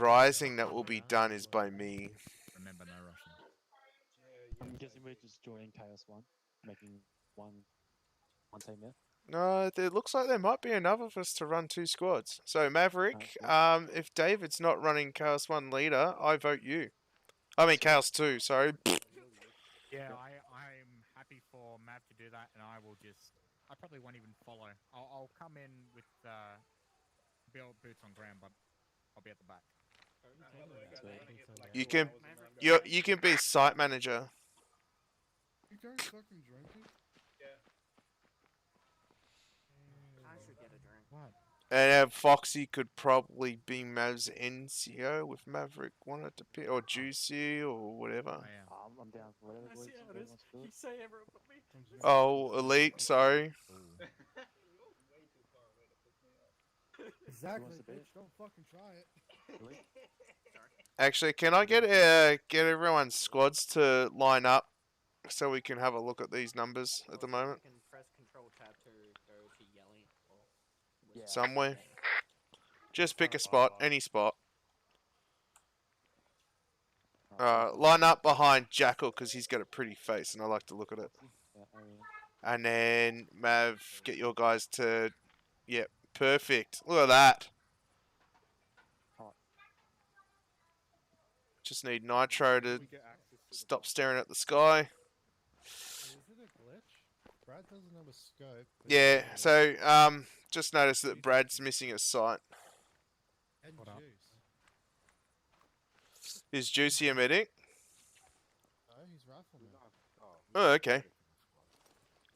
rising that will be done is by me. Remember, no Russian. I'm guessing we're just joining Chaos 1, making one team there. No, it looks like there might be enough of us to run 2 squads. So Maverick, Cool. if David's not running Chaos 1 leader, I vote you. I mean Chaos 2, sorry. Yeah, I'm happy for Mav to do that, and I will just. I probably won't even follow. I'll come in with boots on ground, but I'll be at the back. You can be site manager. You guys fucking drinking? I should get a drink. What? And Foxy could probably be Mav's NCO with Maverick wanted to pick, or Juicy, or whatever. I'm down for whatever. I see how it is. You say everyone but me. Oh, Elite, sorry. Exactly, bitch. Don't fucking try it. Actually, can I get everyone's squads to line up so we can have a look at these numbers at the moment? You can press Control Tab to go to yelling. Or Somewhere. Just pick a spot, any spot. Line up behind Jackal because he's got a pretty face and I like to look at it. And then Mav, get your guys to, yep, perfect. Look at that. Just need Nitro to stop staring at the sky. Is it a glitch? Brad doesn't have a scope. Yeah, so just notice that Brad's missing a sight. And Juice. Is Juicy a medic? No, he's Rifleman. Oh, okay.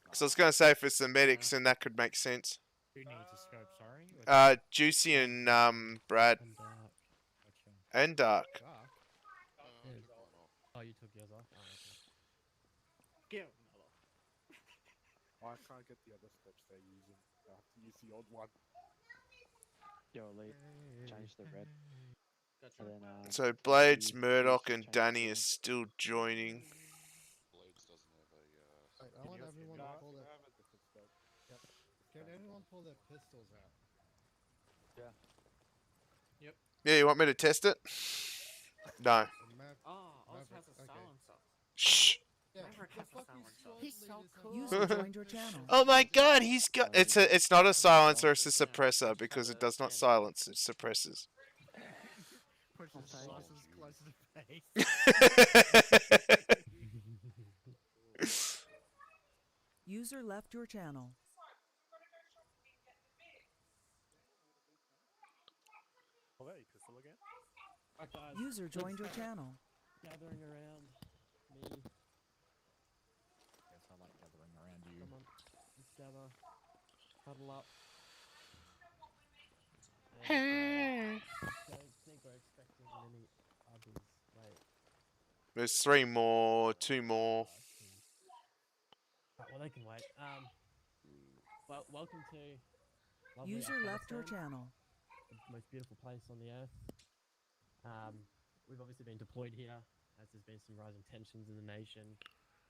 Because I was going to say if it's the medics, then that could make sense. Who needs a scope? Sorry. Juicy and Brad. And Dark. Oh, you took yours off? Oh, okay. Get another. I can't get the other steps they're using. I have to use the old one. Yo, Elite, change the red. Gotcha. Then, So Blades, Murdoch, and Danny are still joining. Blades doesn't have a. Wait, I want everyone to pull their. Yep. Can anyone pull their pistols out? Yeah. Yep. Yeah, you want me to test it? No. Also has a silencer. Shh. Yeah. Maverick has a silencer. He's so cool. User joined your channel. Oh my god, he's got it's not a silencer, it's a suppressor because it does not silence, it suppresses. Push the slices close to the face. User left your channel. Oh, there, pistol again. User joined your channel. Gathering around me. Yes, I like gathering around you. Come on, let's gather. Huddle up. And, don't think we're expecting many others. Wait. There's 3 more, 2 more. Right, well, they can wait. Well, welcome to. User left your channel. The most beautiful place on the earth. We've obviously been deployed here, as there's been some rising tensions in the nation,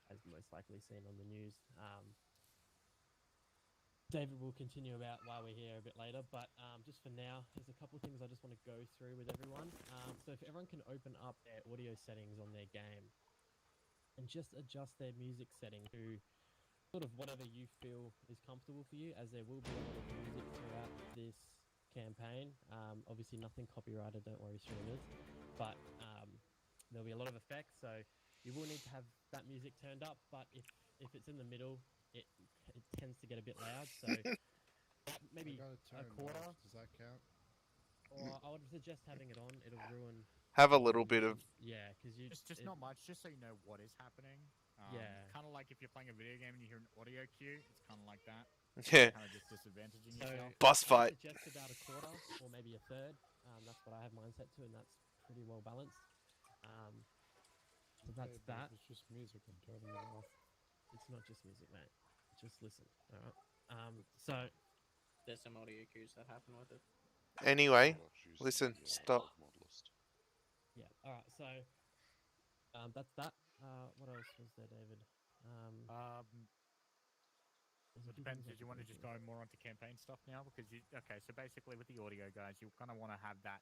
as most likely seen on the news. David will continue about why we're here a bit later, but just for now, there's a couple of things I just want to go through with everyone. So if everyone can open up their audio settings on their game, and just adjust their music setting to sort of whatever you feel is comfortable for you, as there will be a lot of music throughout this campaign. Obviously nothing copyrighted, don't worry streamers, but there'll be a lot of effects, so you will need to have that music turned up, but if it's in the middle, it tends to get a bit loud, so maybe a quarter. Does that count? Or I would suggest having it on, it'll ruin... Have a little bit of... Yeah, because you... It's just not much, just so you know what is happening. Yeah. Kind of like if you're playing a video game and you hear an audio cue, it's kind of like that. Yeah. Kind of just disadvantaging yourself. Boss fight. I suggest about a quarter, or maybe a third. That's what I have mine set to, and that's pretty well balanced. So that's that. It's just music, I'm turning it off. It's not just music, mate. Just listen, alright? So... There's some audio cues that happen with it. Anyway, listen, stop. Yeah, alright, so... that's that. What else was there, David? It depends. Did you want to just go more onto campaign stuff now? Because okay, so basically with the audio, guys, you kind of want to have that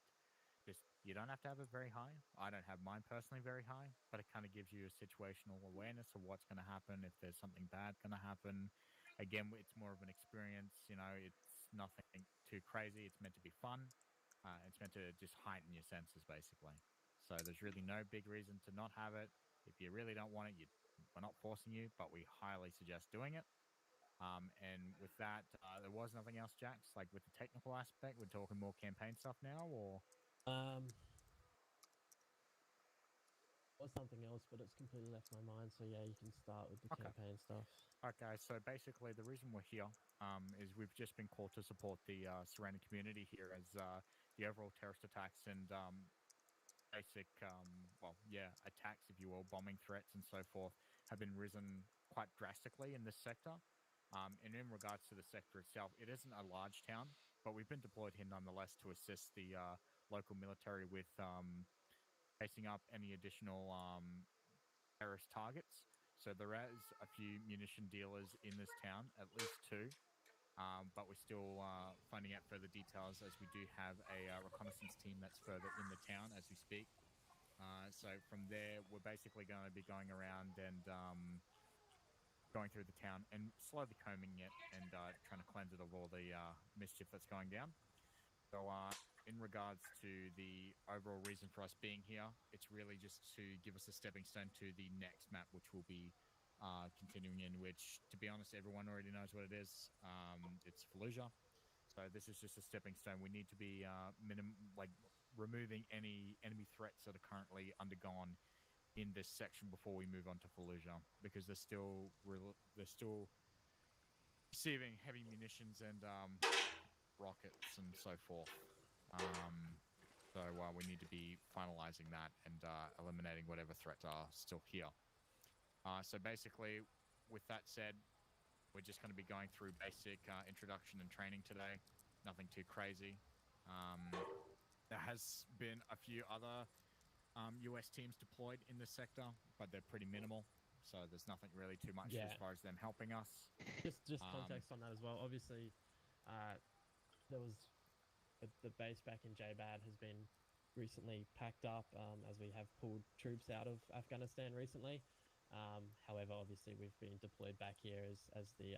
just you don't have to have it very high. I don't have mine personally very high, but it kind of gives you a situational awareness of what's going to happen if there's something bad going to happen. Again, it's more of an experience. You know, it's nothing too crazy. It's meant to be fun. It's meant to just heighten your senses, basically. So there's really no big reason to not have it. If you really don't want it, we're not forcing you, but we highly suggest doing it. And with that, there was nothing else, Jax. Like with the technical aspect, we're talking more campaign stuff now, or was something else, but it's completely left my mind. So yeah, you can start with the campaign stuff. Okay, so basically the reason we're here is we've just been called to support the surrounding community here as the overall terrorist attacks and basic, attacks, if you will, bombing threats and so forth have been risen quite drastically in this sector. And in regards to the sector itself, it isn't a large town, but we've been deployed here nonetheless to assist the local military with chasing up any additional terrorist targets. So there is a few munition dealers in this town, at least two. But we're still finding out further details as we do have a reconnaissance team that's further in the town as we speak. So from there, we're basically going to be going around and going through the town and slowly combing it and trying to cleanse it of all the mischief that's going down. So in regards to the overall reason for us being here, it's really just to give us a stepping stone to the next map, which will be continuing in, which, to be honest, everyone already knows what it is. It's Fallujah. So this is just a stepping stone. We need to be removing any enemy threats that are currently undergone in this section before we move on to Fallujah, because they're still receiving heavy munitions and rockets and so forth. So we need to be finalizing that and eliminating whatever threats are still here. So basically, with that said, we're just going to be going through basic introduction and training today. Nothing too crazy. There has been a few other US teams deployed in this sector, but they're pretty minimal. So there's nothing really too much as far as them helping us. Just context on that as well. Obviously, there was the base back in JBAD has been recently packed up as we have pulled troops out of Afghanistan recently. However, obviously, we've been deployed back here as the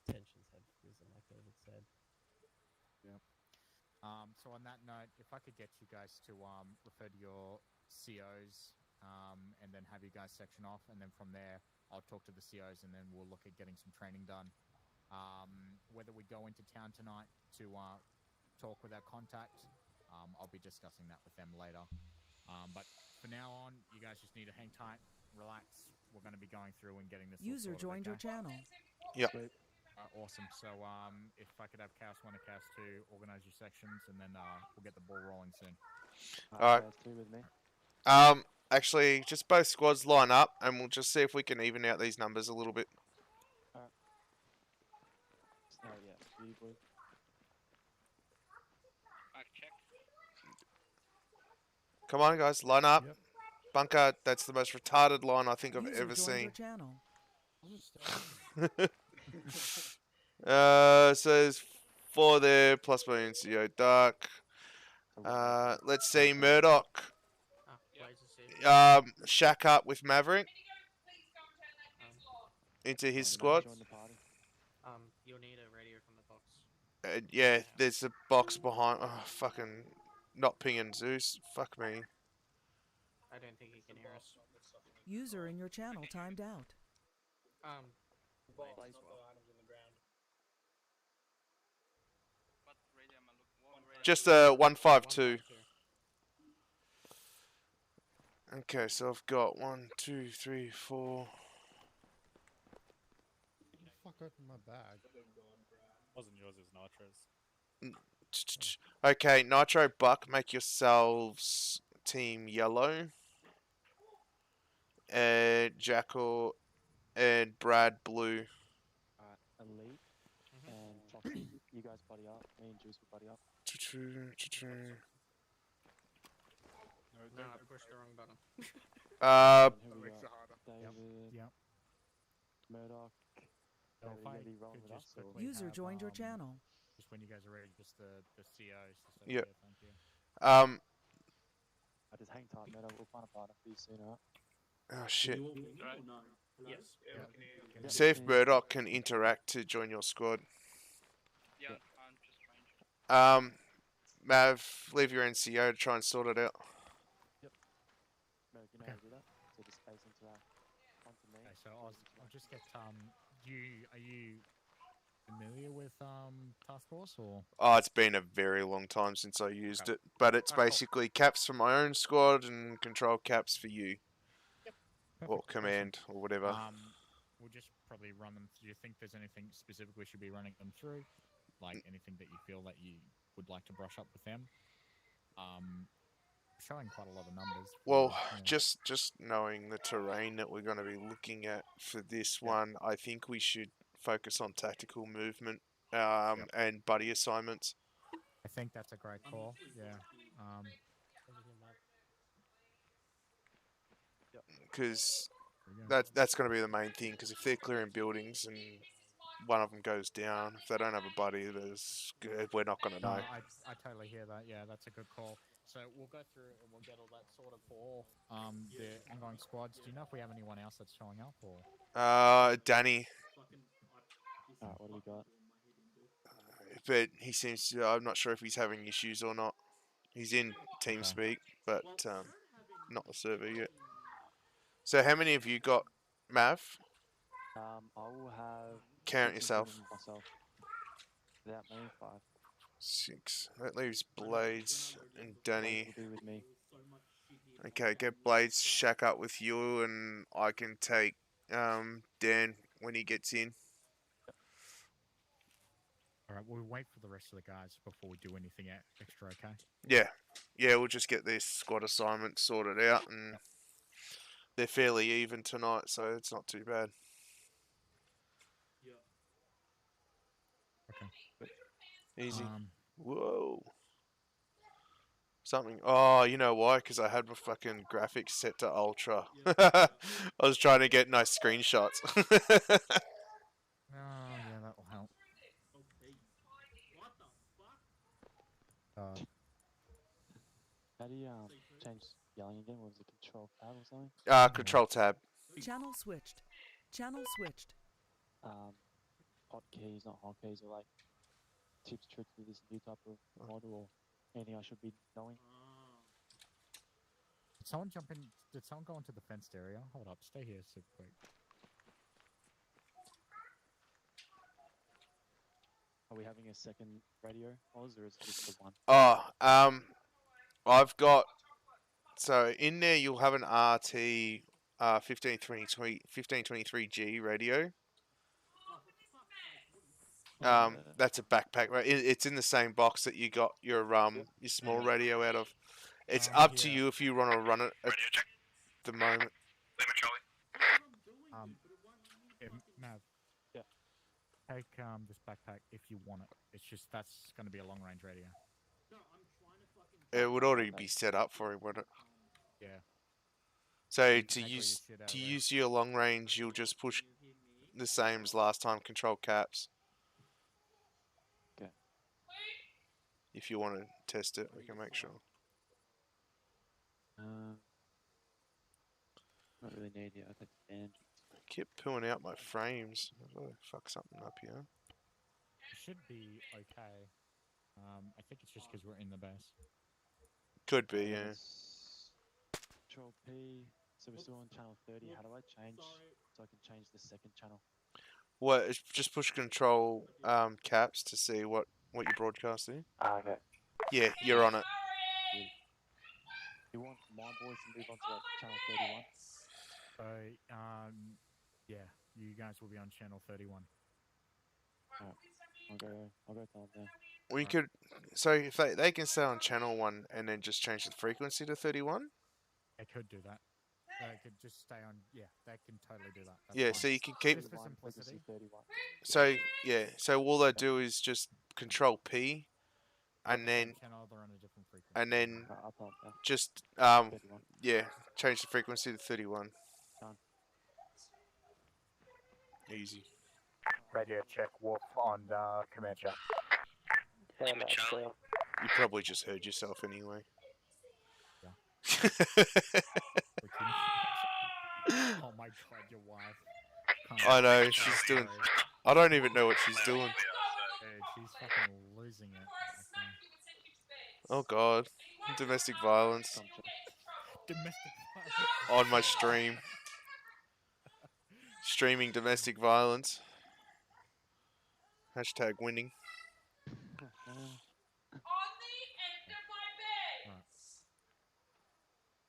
tensions have risen, like David said. Yeah. So on that note, if I could get you guys to refer to your COs and then have you guys section off, and then from there, I'll talk to the COs and then we'll look at getting some training done. Whether we go into town tonight to talk with our contact, I'll be discussing that with them later. But for now on, you guys just need to hang tight, relax. We're going to be going through and getting this. User sorted, joined your okay? channel. Yep. Awesome. So if I could have Chaos 1 and Chaos 2 organize your sections, and then we'll get the ball rolling soon. Alright. Chaos 2 with me. Actually, just both squads line up, and we'll just see if we can even out these numbers a little bit. Alright. Yeah, beauty boy. Come on, guys, line up. Yep. Bunker, that's the most retarded line I think I've User ever joined seen. your channel. So there's 4 there, plus my NCO Dark. Let's see, Murdoch. Shack up with Maverick into his squad. Join the party. You'll need a radio from the box. Yeah, there's a box behind. Oh, fucking not pinging Zeus. Fuck me. I don't think he can hear us. User in your channel timed out. Just a 152. Okay, so I've got 1, 2, 3, 4. the fuck opened my bag? Wasn't yours, it was Nitro's. Okay, Nitro Buck, make yourselves team yellow. And Jackal and Brad blue. Elite and Foxy, you guys buddy up. Me and Juice will buddy up. No, I pushed the wrong button. Who we got? David. Yep. Murdoch. So if I David, you rolling could with just us, or- quickly User have, joined your channel. Just when you guys are ready, just the COs. Yep. Thank you. just hang tight, mate. We'll find a partner for you soon, alright? Oh shit. Yes. Yeah. Yep, See if yeah. Murdoch can interact to join your squad. Yeah, I'm just trying to. Mav, leave your NCO to try and sort it out. Merrick, you know how to do that? So just space interact onto me. Okay, so I'll just get are you familiar with Task Force or? Oh, it's been a very long time since I used it, but it's Cool. basically caps for my own squad and control caps for you. Or Perfect, command, or whatever. We'll just probably run them. Do you think there's anything specific we should be running them through? Like anything that you feel that you would like to brush up with them? Showing quite a lot of numbers. Well, just knowing the terrain that we're going to be looking at for this one, I think we should focus on tactical movement and buddy assignments. I think that's a great call. Yeah. Because that's going to be the main thing. Because if they're clearing buildings and one of them goes down, if they don't have a buddy, we're not going to know. I totally hear that. Yeah, that's a good call. So we'll go through and we'll get all that sorted for the ongoing squads. Do you know if we have anyone else that's showing up or? Danny. Alright, what do we got? But he seems to, I'm not sure if he's having issues or not. He's in TeamSpeak, but not the server yet. So how many have you got, Mav? I will have... Count yourself. Myself. Without me, 5. 6. That leaves Blades and Danny. Will be with me. Okay, get Blades shack up with you, and I can take Dan when he gets in. Alright, we'll wait for the rest of the guys before we do anything extra, okay? Yeah, we'll just get this squad assignment sorted out, and they're fairly even tonight, so it's not too bad. Okay. Easy. Whoa. Something. Oh, you know why? Because I had my fucking graphics set to ultra. I was trying to get nice screenshots. Oh, yeah, that will help. How do you change yelling again? Was it Control Tab or something? Control Tab. Channel switched. Channel switched. Hotkeys, not hotkeys, or like tips, tricks with this new type of model, or anything I should be knowing? Did someone jump in? Did someone go into the fenced area? Hold up, stay here super quick. Are we having a second radio, Oz, or is it just the one? I've got, so in there you'll have an RT 1523G radio. That's a backpack. It's in the same box that you got your small radio out of. It's up to you if you want to run it at the moment. Mav. Yeah. Take this backpack if you want it. It's just that's going to be a long range radio. It would already be set up for him, wouldn't it? Yeah. So to use your long range, you'll just push the same as last time. Control caps. Okay. If you want to test it, we can make sure. Not really need it. I think stand. I keep pulling out my frames. I'll fuck something up here. It should be okay. I think it's just because we're in the base. Could be, yeah. Control P. So we're still on channel 30. How do I change so I can change the second channel? What? Just push control caps to see what you're broadcasting. Okay. Yeah, you're on it. You want my boys to move on to like channel 31? So, yeah, you guys will be on channel 31. Alright. I'll go tell them now. We could, so if they can stay on channel 1 and then just change the frequency to 31? They could do that. They could just stay on, yeah, they can totally do that. That's Yeah, fine. so you can keep, Just for simplicity. 31. so yeah, so all they do is just control P and then, Channel, they're on a different frequency. and then I'll tell them now. just, 31. yeah, change the frequency to 31. Done. Easy. Radio check, Wolf on command chat. You probably just heard yourself anyway. Oh my god, your wife. I know, she's doing... I don't even know what she's doing. Dude, she's fucking losing it. Okay. Oh god. Domestic violence. Domestic violence. On my stream. Streaming domestic violence. Hashtag winning.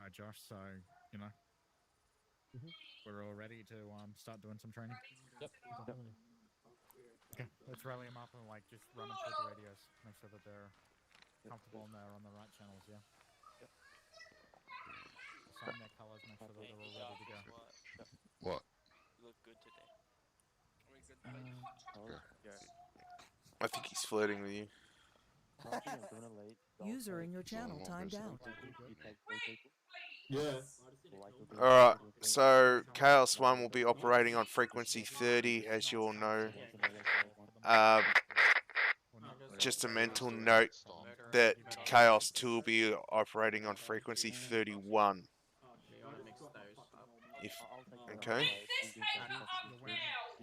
Alright, Josh, so, you know, we're all ready to start doing some training? Yep, definitely. Okay, let's rally them up and, like, just run them through the radios. Make sure that they're comfortable and they're on the right channels, yeah? Yep. Assign their colors, make sure that they're all ready to go. What? You look good today. Are we good, I think he's flirting with you. User in your channel timed out. Yeah. Alright, so Chaos 1 will be operating on frequency 30, as you all know. Just a mental note that Chaos 2 will be operating on frequency 31. If, okay?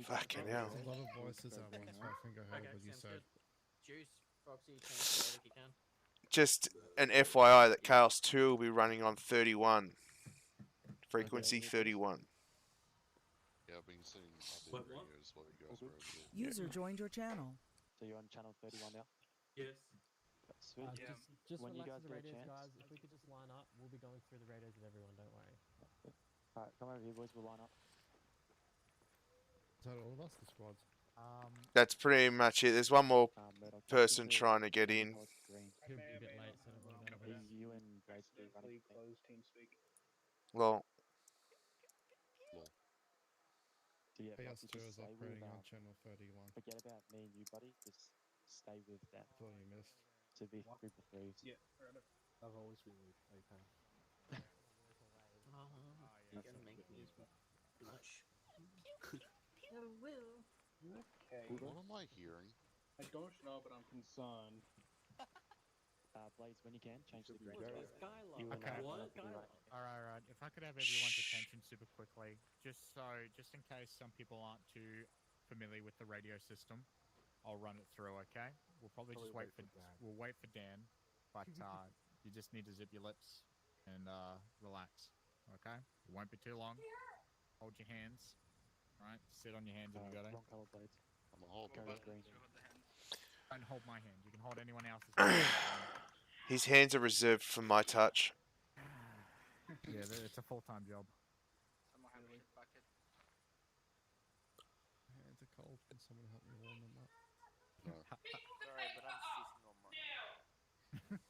Fucking hell. A lot of voices at once, but I think I heard what you said. Juice, Foxy, change to if you can. Just an FYI that Chaos 2 will be running on 31. Frequency 31. Yeah, I've been seeing other videos while you guys were over there. User joined your channel. So you're on channel 31 now? Yes. Sweet. Just when you relax guys with the get a radios, chance. guys. If we could just line up, we'll be going through the radios with everyone. Don't worry. Alright, come over here, boys. We'll line up. Is that all of us, the squads? That's pretty much it. There's one more Murdoch, person trying to get in. green. He'll be a bit late, so don't worry about it. You and Grace will be running. Well, So yeah, Chaos Foxy, 2 just is stay with, operating on channel 31. forget about me and you, buddy. Just stay with that. That's all you missed. To be group of threes. Yeah, I've always been with okay. You're gonna make me blush. Okay. What am I hearing? I don't know, but I'm concerned. Blades, when you can, change the green. What's Skylar? You and Okay. What? Alright. If I could have everyone's attention super quickly, just in case some people aren't too familiar with the radio system, I'll run it through, okay? We'll probably just wait for Dan, but you just need to zip your lips and relax, okay? It won't be too long. Hold your hands, right? Sit on your hands if you got it. Wrong color blades. I'm a whole Carry green. Don't hold my hand. You can hold anyone else's hand. his hands are reserved for my touch. Yeah, it's a full-time job. Someone have a shit bucket. Hands are cold. Can someone help me warm them up? Sorry, but I'm ceasing on mine.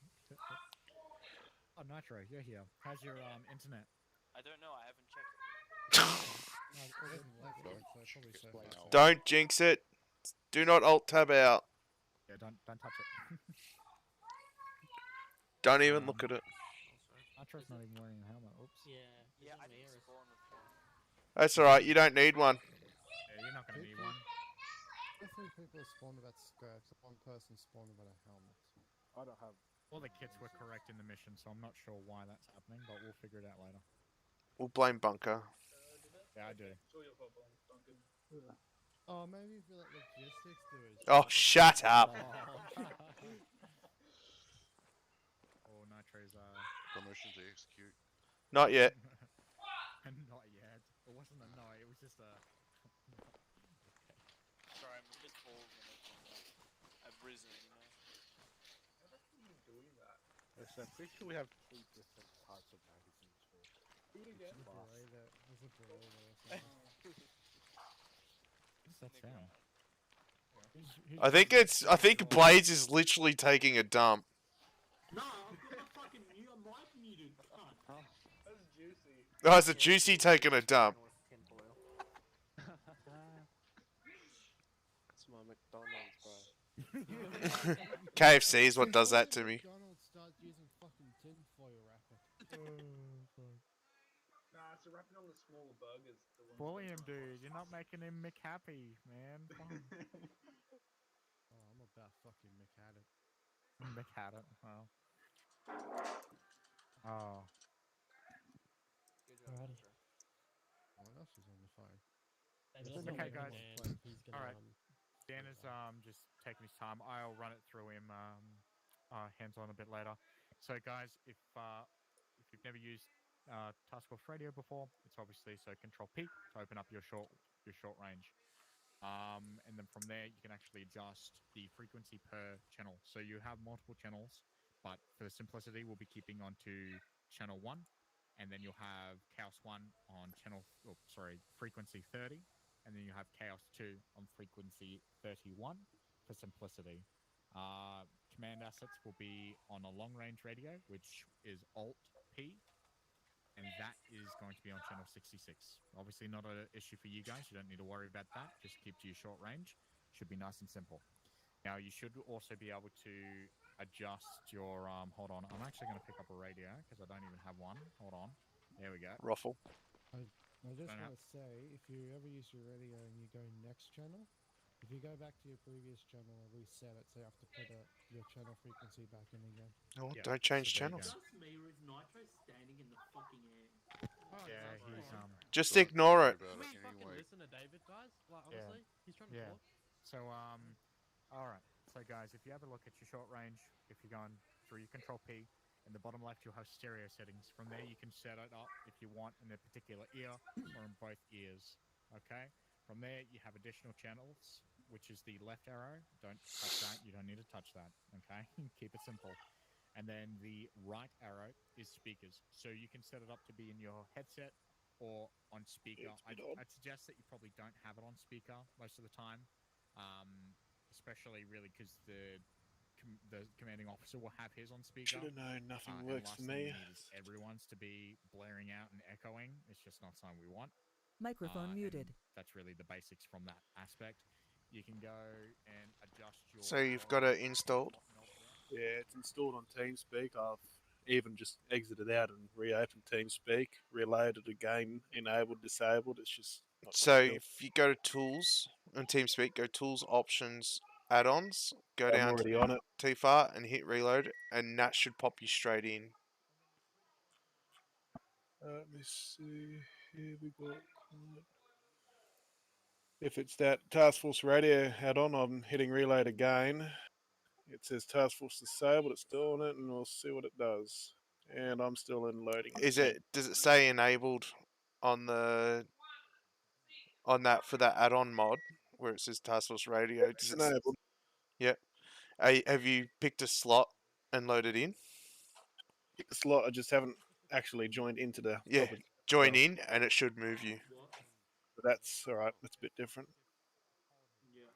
Oh, Nitro, you're here. How's your internet? I don't know, I haven't checked. No, it doesn't work, so probably safe. Don't jinx it. Do not alt tab out. Yeah, don't touch it. Don't even look at it. Nitro's not even wearing a helmet. Oops. Yeah, I didn't spawn with one. That's alright, you don't need one. Yeah, you're not gonna need one. The 3 people spawned without scraps, 1 person spawned without a helmet. I don't have. All the kits were correct in the mission, so I'm not sure why that's happening, but we'll figure it out later. We'll blame Bunker. Yeah, I do. Oh, maybe if you let logistics do it. Oh, shut up. Oh, Nitro's Permission to execute. Not yet. not yet. It wasn't a no, it was just a Sorry, I'm just old and I've risen, you know? Listen, I'm pretty sure we have 3 different types of magazines for. Do it again. There's a beret there or something. What's that sound? I think Blades is literally taking a dump. No, I've got my fucking mic muted. That's juicy. Oh, it's a Juicy taking a dump. It's my McDonald's, bro. KFC is what does that to me. McDonald's starts using fucking tinfoil wrapper. Nah, so wrapping on the smaller burgers. Bully him, dude. You're not making him McHappy, man. Come on. Oh, I'm about fucking McHaddit. McHaddit, well. Oh. Josh is on the phone. David, It's let's not Okay, wait for guys. Dan. He's gonna Alright. Dan move is on. just taking his time. I'll run it through him hands on a bit later. So guys, if you've never used Task Force Radio before, it's obviously Control P to open up your short range. And then from there you can actually adjust the frequency per channel. So you have multiple channels, but for simplicity we'll be keeping onto channel 1, and then you'll have Chaos 1 on frequency 30, and then you have Chaos 2 on frequency 31 for simplicity. Command assets will be on a long range radio, which is Alt P, and that is going to be on channel 66. Obviously not an issue for you guys. You don't need to worry about that. Just keep to your short range. Should be nice and simple. Now, you should also be able to adjust your... hold on. I'm actually going to pick up a radio because I don't even have one. Hold on. There we go. Ruffle. I just want to say, if you ever use your radio and you go next channel, if you go back to your previous channel and reset it, so you have to put your channel frequency back in again. Oh, don't change channels. Just me, or is Nitro standing in the fucking air? Yeah, he's Just ignore it. Can we fucking listen to David, guys? Like, honestly, he's trying to talk. So, all right. So, guys, if you have a look at your short range, if you're going through your Control P, in the bottom left, you'll have stereo settings. From there, you can set it up if you want in a particular ear or in both ears. Okay. From there, you have additional channels, which is the left arrow. Don't touch that. You don't need to touch that. Okay. Keep it simple. And then the right arrow is speakers. So you can set it up to be in your headset or on speaker. I'd suggest that you probably don't have it on speaker most of the time, especially really because the commanding officer will have his on speaker. Should have known nothing And works last for thing me. we need is everyone's to be blaring out and echoing. It's just not something we want. Microphone muted. That's really the basics from that aspect. You can go and adjust your... So you've got it installed? Yeah, it's installed on TeamSpeak. I've even just exited out and reopened TeamSpeak, reloaded again, enabled, disabled. It's just not So good. if you go to Tools on TeamSpeak, go Tools, Options, Add-ons, go I'm down already to on it. TFAR and hit Reload, and that should pop you straight in. Let me see. Here we go. If it's that Task Force Radio add-on, I'm hitting Reload again. It says Task Force disabled. It's still on it, and we'll see what it does. And I'm still in loading. Does it say enabled on that for that add-on mod where it says Task Force Radio? It's enabled. Yep. Have you picked a slot and loaded in? Pick the slot. I just haven't actually joined into the proper... Join in, and it should move you. But that's all right. That's a bit different. Yeah.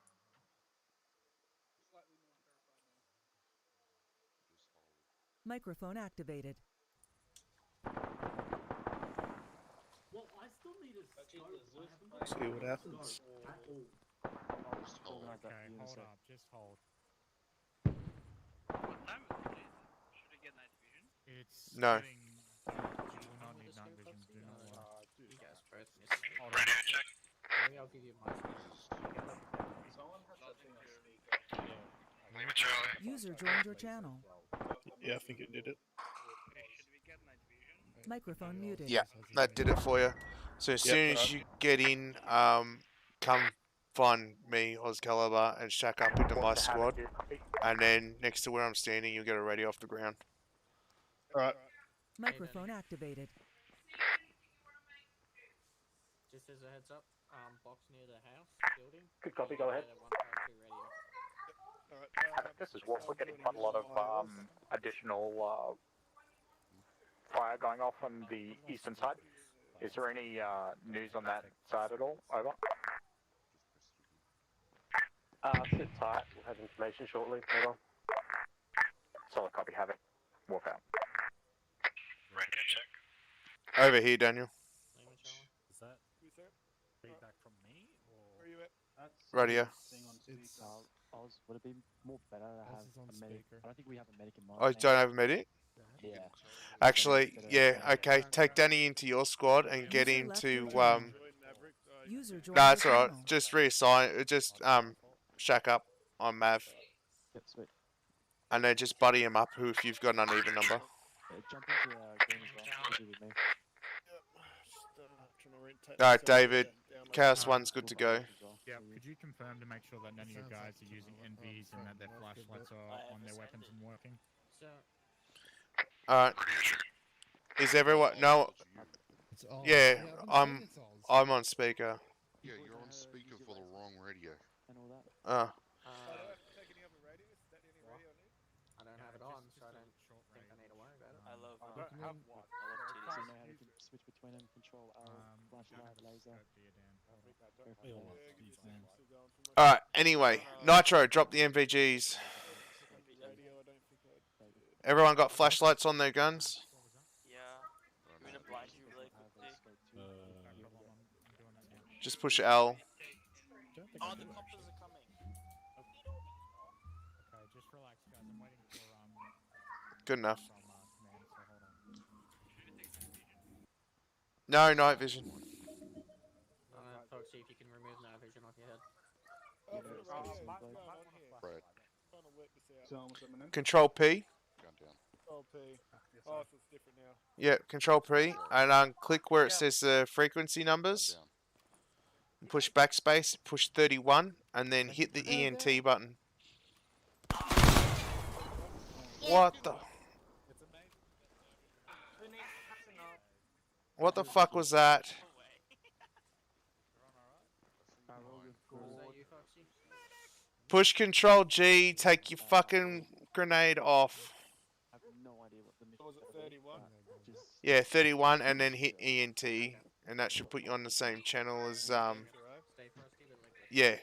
Microphone activated. Well, I still need a scope. See what happens. Okay, hold up. Just hold. What time is it? Should I get night vision? It's No. getting... You will not need night vision. Do not worry. You guys both miss me. Hold on. Maybe I'll give you my Someone has that thing on speaker. User joined your channel. Yeah, I think it did it. Okay, should we get night vision? Microphone muted. Yeah, that did it for you. So as soon as you get in, come find me, Ozcalibur, and shack up into my squad. And then next to where I'm standing, you'll get a radio off the ground. Alright. Microphone activated. Just as a heads up, box near the house, building. Good copy, go ahead. 152 radio. This is what we're getting quite a lot of additional fire going off on the eastern side. Is there any news on that side at all? Over. Sit tight. We'll have information shortly. Over. Solid copy. Have it. Wolf out. Radio check. Over here, Daniel. Is that feedback from me, or... Where are you at? Radio. It's Oz, would it be more better to have a medic? I don't think we have a medic in mind. Oh, you don't have a medic? Yeah. Actually, yeah, okay. Take Danny into your squad and get him to, User joined nah, it's your alright. channel. Just reassign, just, shack up on Mav. Yep, sweet. And then just buddy him up if you've got an uneven number. Jump into green as well. Easy with me. Trying to Alright, David. Chaos 1's good to go. Yeah, could you confirm to make sure that none of you guys are using NVs and that their flashlights are on their weapons and working? Alright. Is everyone... No. Yeah, I'm on speaker. Yeah, you're on speaker for the wrong radio. Oh. I don't have it on, so I don't think I need to worry about it. I love So you know how to switch between them, control L, flashlight, laser. Alright, anyway. Nitro, drop the MVGs. Everyone got flashlights on their guns? Yeah. I'm gonna blind you really quickly. Just push L. Oh, the coppers are coming. Okay, just relax, guys. I'm waiting for Good enough. from command, so hold on. No, night vision. Foxy, if you can remove night vision off your head. Control P. Control P. Oh, so it's different now. Yeah, Control P. And click where it says the frequency numbers. Push backspace, push 31, and then hit the ENT button. What the... What the fuck was that? Push Control G, take your fucking grenade off. I have no idea what the mission Was it 31? Yeah, 31, and then hit ENT, and that should put you on the same channel as yeah.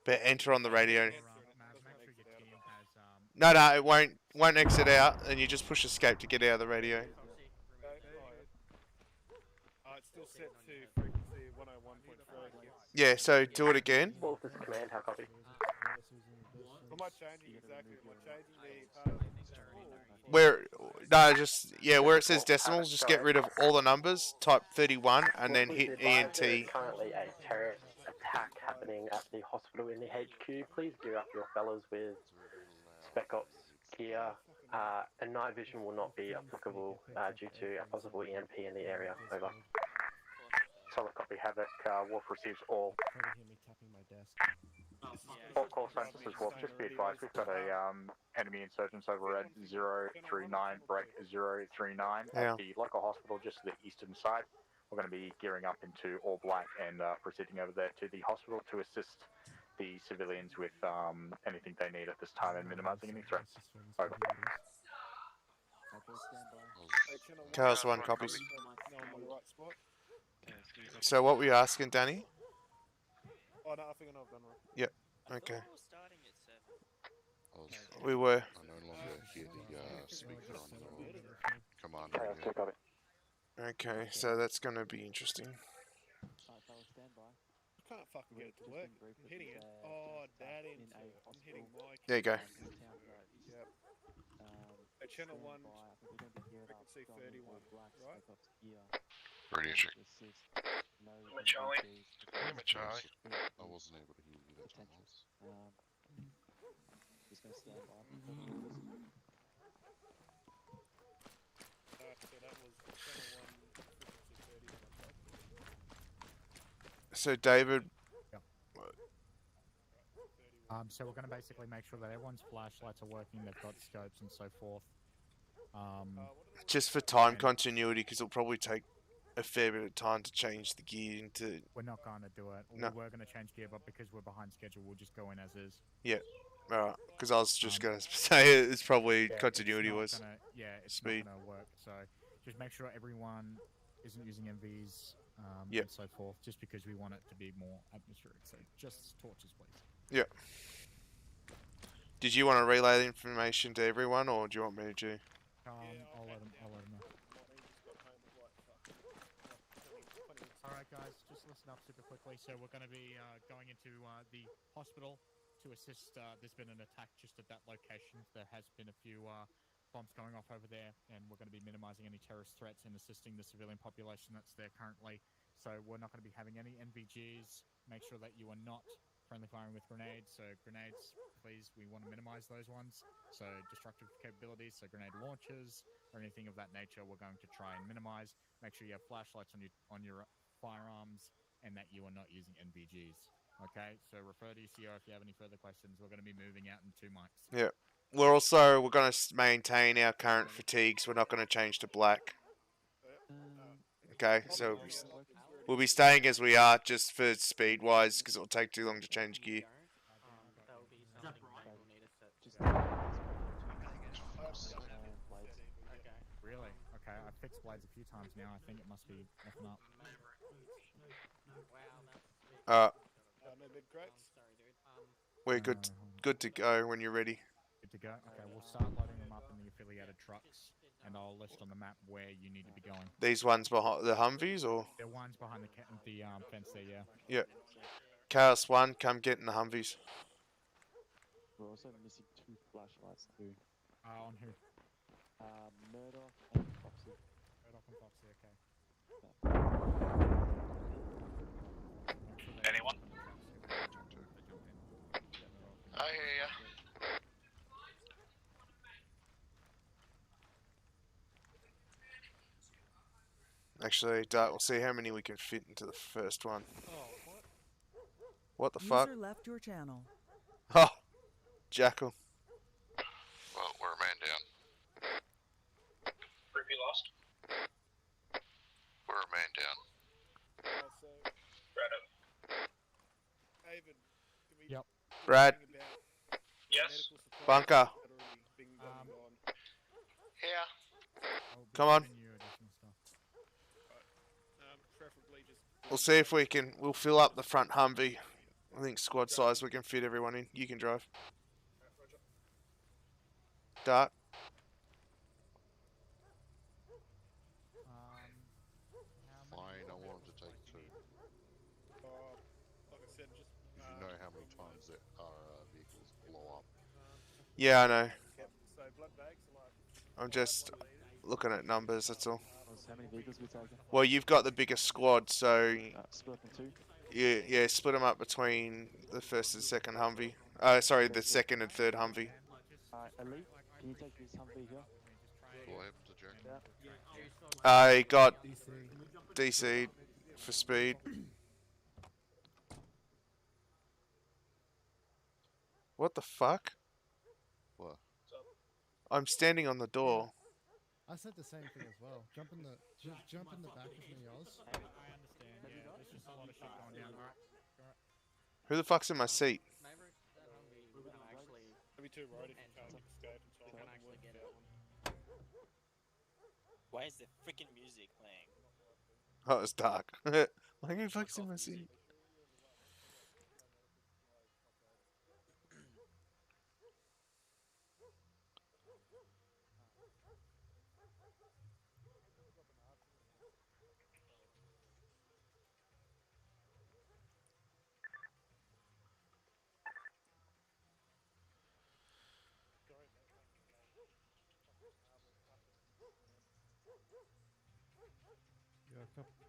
But enter on the radio. No, it won't exit out, and you just push escape to get out of the radio. It's still set to frequency 101.3. Yeah, so do it again. Wolf is command, how copy? What am I changing exactly? Am I changing the Where it says decimals, just get rid of all the numbers, type 31, and then hit ENT. Currently a terrorist attack happening at the hospital in the HQ. Please gear up your fellas with Spec Ops gear. And night vision will not be applicable due to a possible EMP in the area. Over. Solid copy, Havoc. Wolf receives all. All call signs, this is Wolf. Just be advised, we've got a enemy insurgents over at 039, break 039 Yeah. at the local hospital just to the eastern side. We're going to be gearing up into all black and proceeding over there to the hospital to assist the civilians with anything they need at this time and minimizing any threats. Over. Chaos 1 copies. So what were you asking, Danny? Oh, no, I think I know I've done right. Yep. Okay. We were. I no longer hear the speaker on the command radio. Okay, so that's going to be interesting. I can't fucking get it to work. I'm hitting it. Oh, that into it. I'm hitting my... There you go. Yep. At channel 1, frequency 31, right? Radio check. Charlie. Charlie. I wasn't able to hear you that time. Just gonna stand by. So that was channel 1, frequency 31. So David... So we're going to basically make sure that everyone's flashlights are working, they've got scopes and so forth. Just for time continuity, because it'll probably take a fair bit of time to change the gear into... We're not going to do it. No. We're going to change gear, but because we're behind schedule, we'll just go in as is. Yeah. Alright, because I was just going to say it's probably continuity-wise. It's speed. not going to work, so just make sure everyone isn't using MVs Yep. and so forth, just because we want it to be more atmospheric. So just torches, please. Yeah. Did you want to relay the information to everyone, or do you want me to? I'll let them know. Alright guys, just listen up super quickly. So we're going to be going into the hospital to assist. There's been an attack just at that location. There has been a few bombs going off over there, and we're going to be minimizing any terrorist threats and assisting the civilian population that's there currently. So we're not going to be having any NVGs. Make sure that you are not friendly firing with grenades. So grenades, please, we want to minimize those ones. So destructive capabilities, so grenade launchers or anything of that nature, we're going to try and minimize. Make sure you have flashlights on your firearms and that you are not using NVGs. Okay, so refer to your CO if you have any further questions. We're going to be moving out in 2 mics. Yeah. We're going to maintain our current fatigues. We're not going to change to black. Okay, so we'll be staying as we are just for speed wise because it'll take too long to change gear. That will be something Mike will need to set. Okay. Really? Okay, I've fixed blades a few times now. I think it must be effing up. Wow, that's No big crates. sorry, dude. We're good to go when you're ready. Good to go? Okay, we'll start loading them up in the affiliated trucks, and I'll list on the map where you need to be going. These ones behind the Humvees, or? They're ones behind the fence there, yeah. Yeah. Chaos 1, come get in the Humvees. We're also missing 2 flashlights too. On who? Murdoch and Foxy. Murdoch and Foxy, okay. Anyone? I hear ya. Actually, Dart, we'll see how many we can fit into the first one. What the User fuck? left your channel. Oh, Jackal. Well, we're a man down. Ruby lost. We're a man down. Haven, can we Yep. Brad. Yes. Bunker. Here. Come on. Preferably just. We'll see if we can. We'll fill up the front Humvee. I think squad size we can fit everyone in. You can drive. Dart. Fine, I want to take 2. Like I said, just. If you know how many times that our vehicles blow up. Yeah, I know. So blood bags are like. I'm just looking at numbers, that's all. How many vehicles we taking? Well, you've got the biggest squad, so Split in 2? yeah, split them up between the first and second Humvee. Sorry, the second and third Humvee. Elite, can you take this Humvee here? What happened to Jack? I got DC for speed. What the fuck? What? I'm standing on the door. I said the same thing as well. Jump in the back of me, Oz. I understand, yeah. There's just a lot of shit going down. Alright. Who the fuck's in my seat? Maybe too right if you can't escape and try and work it out. Why is the freaking music playing? Oh, it's dark. Like, who the fuck's in my seat?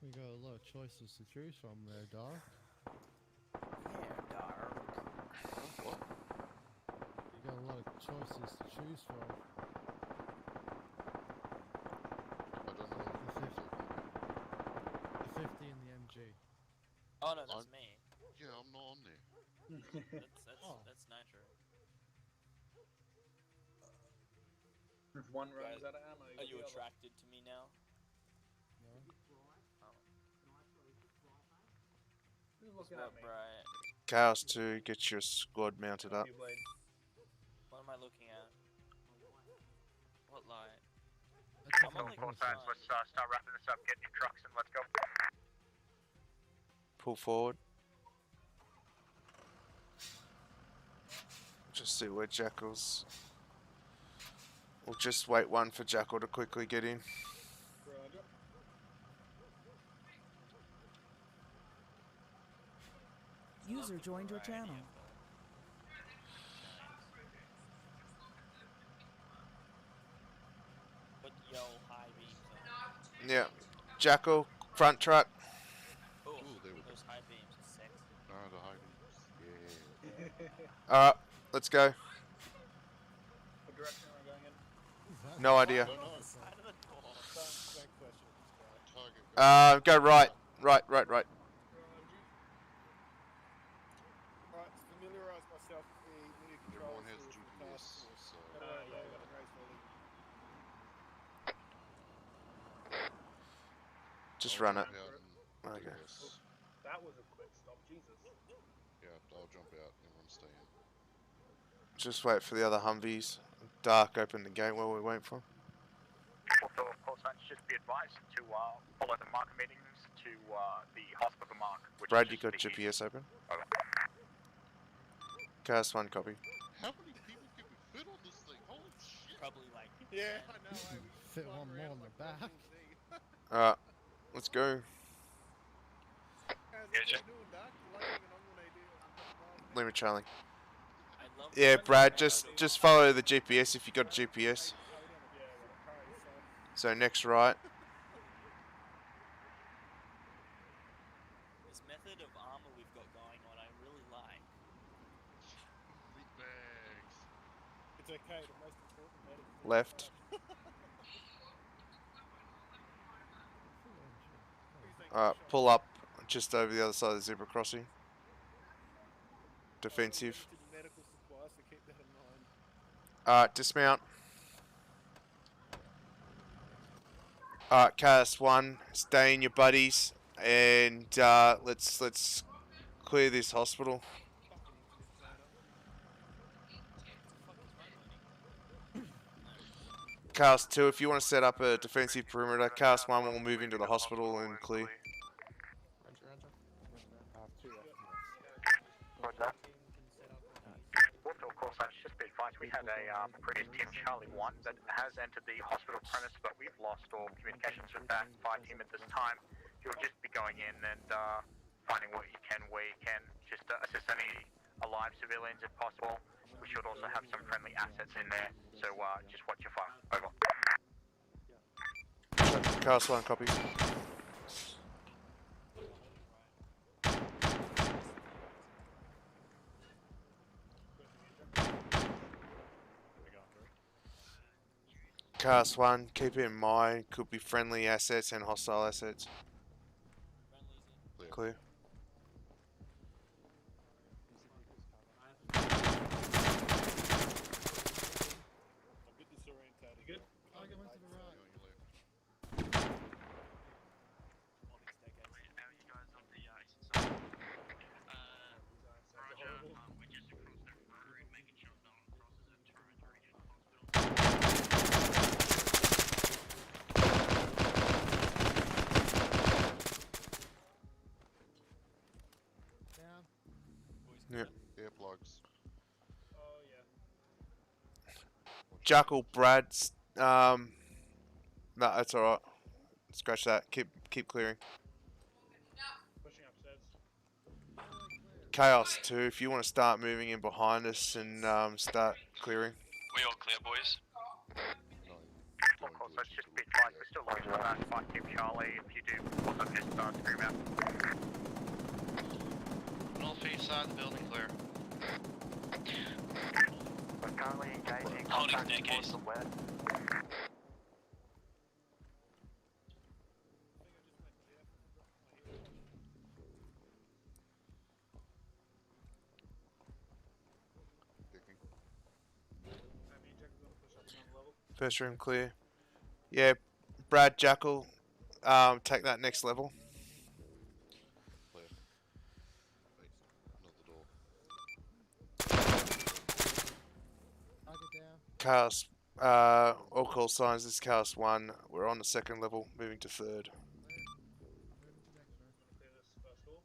We got a lot of choices to choose from there, Dar. Yeah, dark. What? You got a lot of choices to choose from. I don't know what The 50 and the MG. Oh no, that's me. Yeah, I'm not on there. That's natural. If one runs out of ammo, Are you attracted to me now? Look What, at me. Brian? Chaos 2, get your squad mounted up. What am I looking at? What light? I'm on both sides. Let's start wrapping this up. Get your trucks and let's go. Pull forward. Just see where Jackal's. We'll just wait one for Jackal to quickly get in. User joined your channel. Put yo high beams on. Yeah. Jackal, front truck. Ooh, there we go. those high beams are sexy. No, the high beams. Yeah. Alright, let's go. What direction am I going in? No idea. Side of the door. Go right. Right. Right, familiarise myself with the new controls Everyone has for the task GPS, force. so How do I load and raise volume? Just I'll run it. jump out and Okay. do this. That was a quick stop, Jesus. Yeah, I'll jump out. Everyone stay in. Just wait for the other Humvees. Dark, open the gate while we wait for 'em. Also, of course, just be advised to follow the mark meetings to the hospital mark. Which Brad, is you just got the GPS open? Over. Cast 1, copy. How many people can we fit on this thing? Holy shit! Probably like. Yeah, I know. We Fit flying one more around on the like back. Red Bull Z. Let's go. Leave me trailing. Yeah, Brad, just follow the GPS if you got a GPS. So next right. This method of armor we've got going on, I really like. Big bags. It's okay. The most important medical. Left. Pull up just over the other side of the zebra crossing. Defensive. Medical supplies, so keep that in mind. Dismount. Chaos 1, stay in your buddies, and let's clear this hospital. Chaos 2, if you want to set up a defensive perimeter, Chaos 1 will move into the hospital and clear. Roger that. Also, of course, just be advised, we had a previous Team Charlie 1 that has entered the hospital premise, but we've lost all communications with that fire team at this time. You'll just be going in and finding what you can, where you can, just assist any alive civilians if possible. We should also have some friendly assets in there, so just watch your fire. Over. Chaos 1, copy. Chaos 1, keep it in mind, could be friendly assets and hostile assets. Clear. Good. Target went to the right. Down. Yep. Earplugs. Oh yeah. Jackal, Brad's. No, that's all right. Scratch that. Keep clearing. Pushing upstairs. Chaos 2, if you want to start moving in behind us and start clearing. We all clear, boys? Of course, let's just be advised, we're still looking for that fire team Charlie. If you do, also just scream out. Northeast side of the building clear. We're currently engaging Holding contact staircase. towards the west. First room clear. Yeah, Brad, Jackal, take that next level. Clear. Wait, another door. Target down. Chaos, all call signs, this is Chaos 1. We're on the second level, moving to third. Moving to next room. Clear this first door.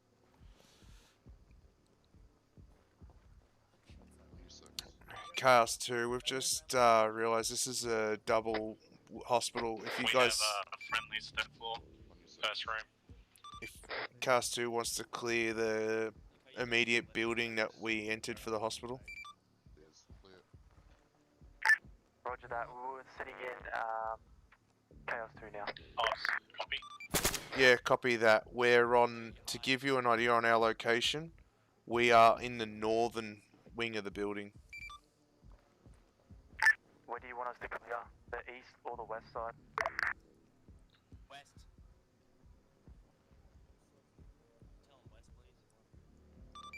Chaos 2, we've just realised this is a double hospital. If you guys... have a friendly step floor. First room. If Chaos 2 wants to clear the immediate building that we entered for the hospital. Roger that, we're sitting in Chaos 2 now. Copy. Yeah, copy that. We're on, to give you an idea on our location, we are in the northern wing of the building. Where do you want us to clear? The east or the west side? West.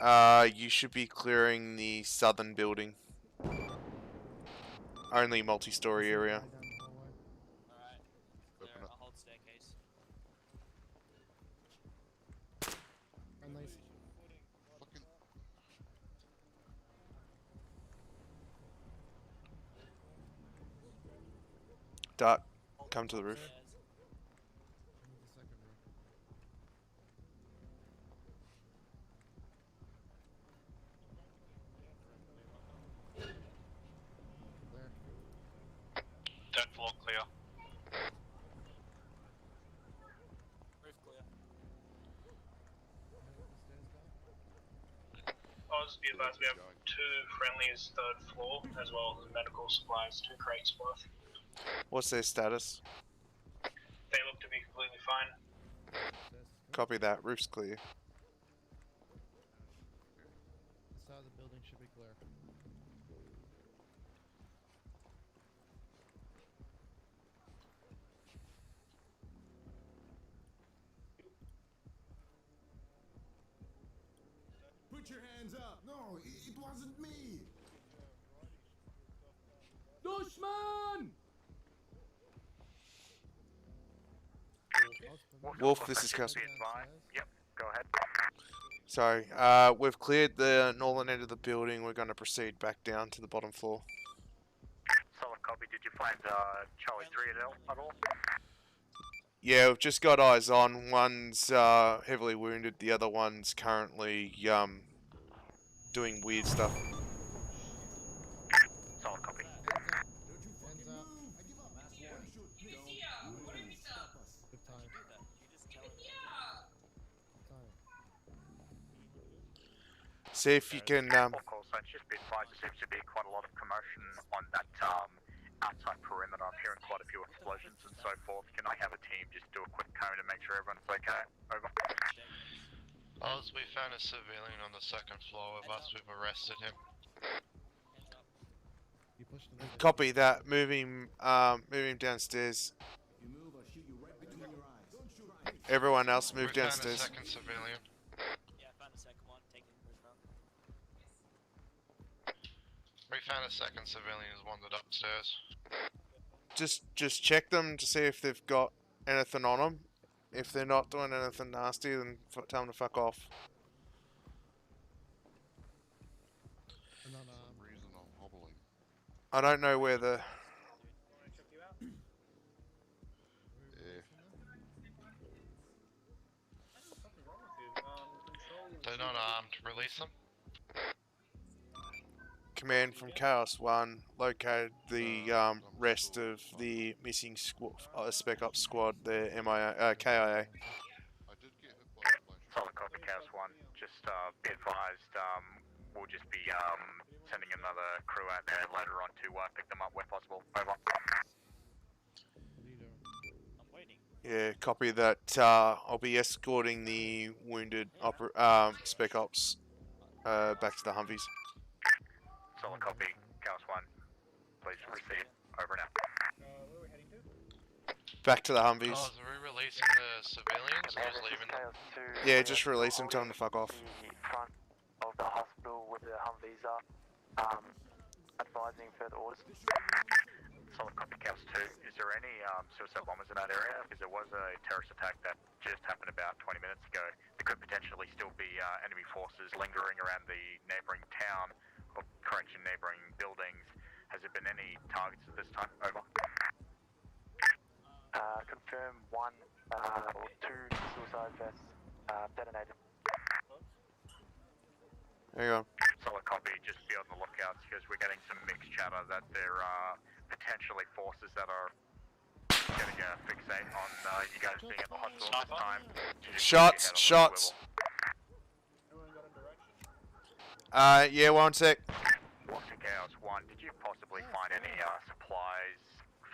You should be clearing the southern building. Only multi-story area. Alright. Clear. I'll hold staircase. Friendlies. Dart, come to the roof. Move the second roof. Clear. Third floor clear. Roof clear. Oz, be advised we have 2 friendlies third floor, as well as medical supplies, 2 crates worth. What's their status? They look to be completely fine. Copy that. Roof's clear. The side of the building should be clear. Put your hands up! No, it wasn't me! Dushman! Wolf, this is Casper. Yep, go ahead. Sorry. We've cleared the northern end of the building. We're going to proceed back down to the bottom floor. Solid copy. Did you find Charlie 3 at all? Yeah, we've just got eyes on. One's heavily wounded. The other one's currently doing weird stuff. Solid copy. Hands up. Good time. See if you can. Of course, just be advised, there seems to be quite a lot of commotion on that outside perimeter. I'm hearing quite a few explosions and so forth. Can I have a team just do a quick cone to make sure everyone's okay? Over. Oz, we found a civilian on the 2nd floor with us. We've arrested him. You push the window. Copy that. Move him downstairs. You move, I'll shoot you right between your eyes. Don't shoot right. Everyone else, move We found a downstairs. 2nd civilian. Yeah, I found the second one. Taking the roof out. We found a 2nd civilian who's wandered upstairs. Just check them to see if they've got anything on them. If they're not doing anything nasty, then tell them to fuck off. And then, For some reason I'm hobbling. I don't know where the. Yeah. They're not armed. Release them. Command from Chaos 1 located the rest of the missing Spec Ops squad, the KIA. I did get hit by a flash. Solid copy, Chaos 1. Just be advised, we'll just be sending another crew out there later on to pick them up where possible. Over. what are you doing? I'm waiting. Yeah, copy that. I'll be escorting the wounded Spec Ops back to the Humvees. Solid copy, Chaos 1. Please receive. Over and out. Where are we heading to? Back to the Humvees. Oz, are we releasing the civilians or just leaving them? Yeah, just release them. Tell them to fuck off. The front of the hospital where the Humvees are, advising further orders. Solid copy, Chaos 2. Is there any suicide bombers in that area? Because there was a terrorist attack that just happened about 20 minutes ago. There could potentially still be enemy forces lingering around the neighbouring town, or correction, neighbouring buildings. Has there been any targets at this time? Over. Confirm 1 or 2 suicide vests detonated. Hang on. Solid copy, just be on the lookout because we're getting some mixed chatter that there are potentially forces that are getting a fixate on you guys being at the hospital at this time. Shots, shots. Yeah, 1 sec. Watching Chaos 1, did you possibly find any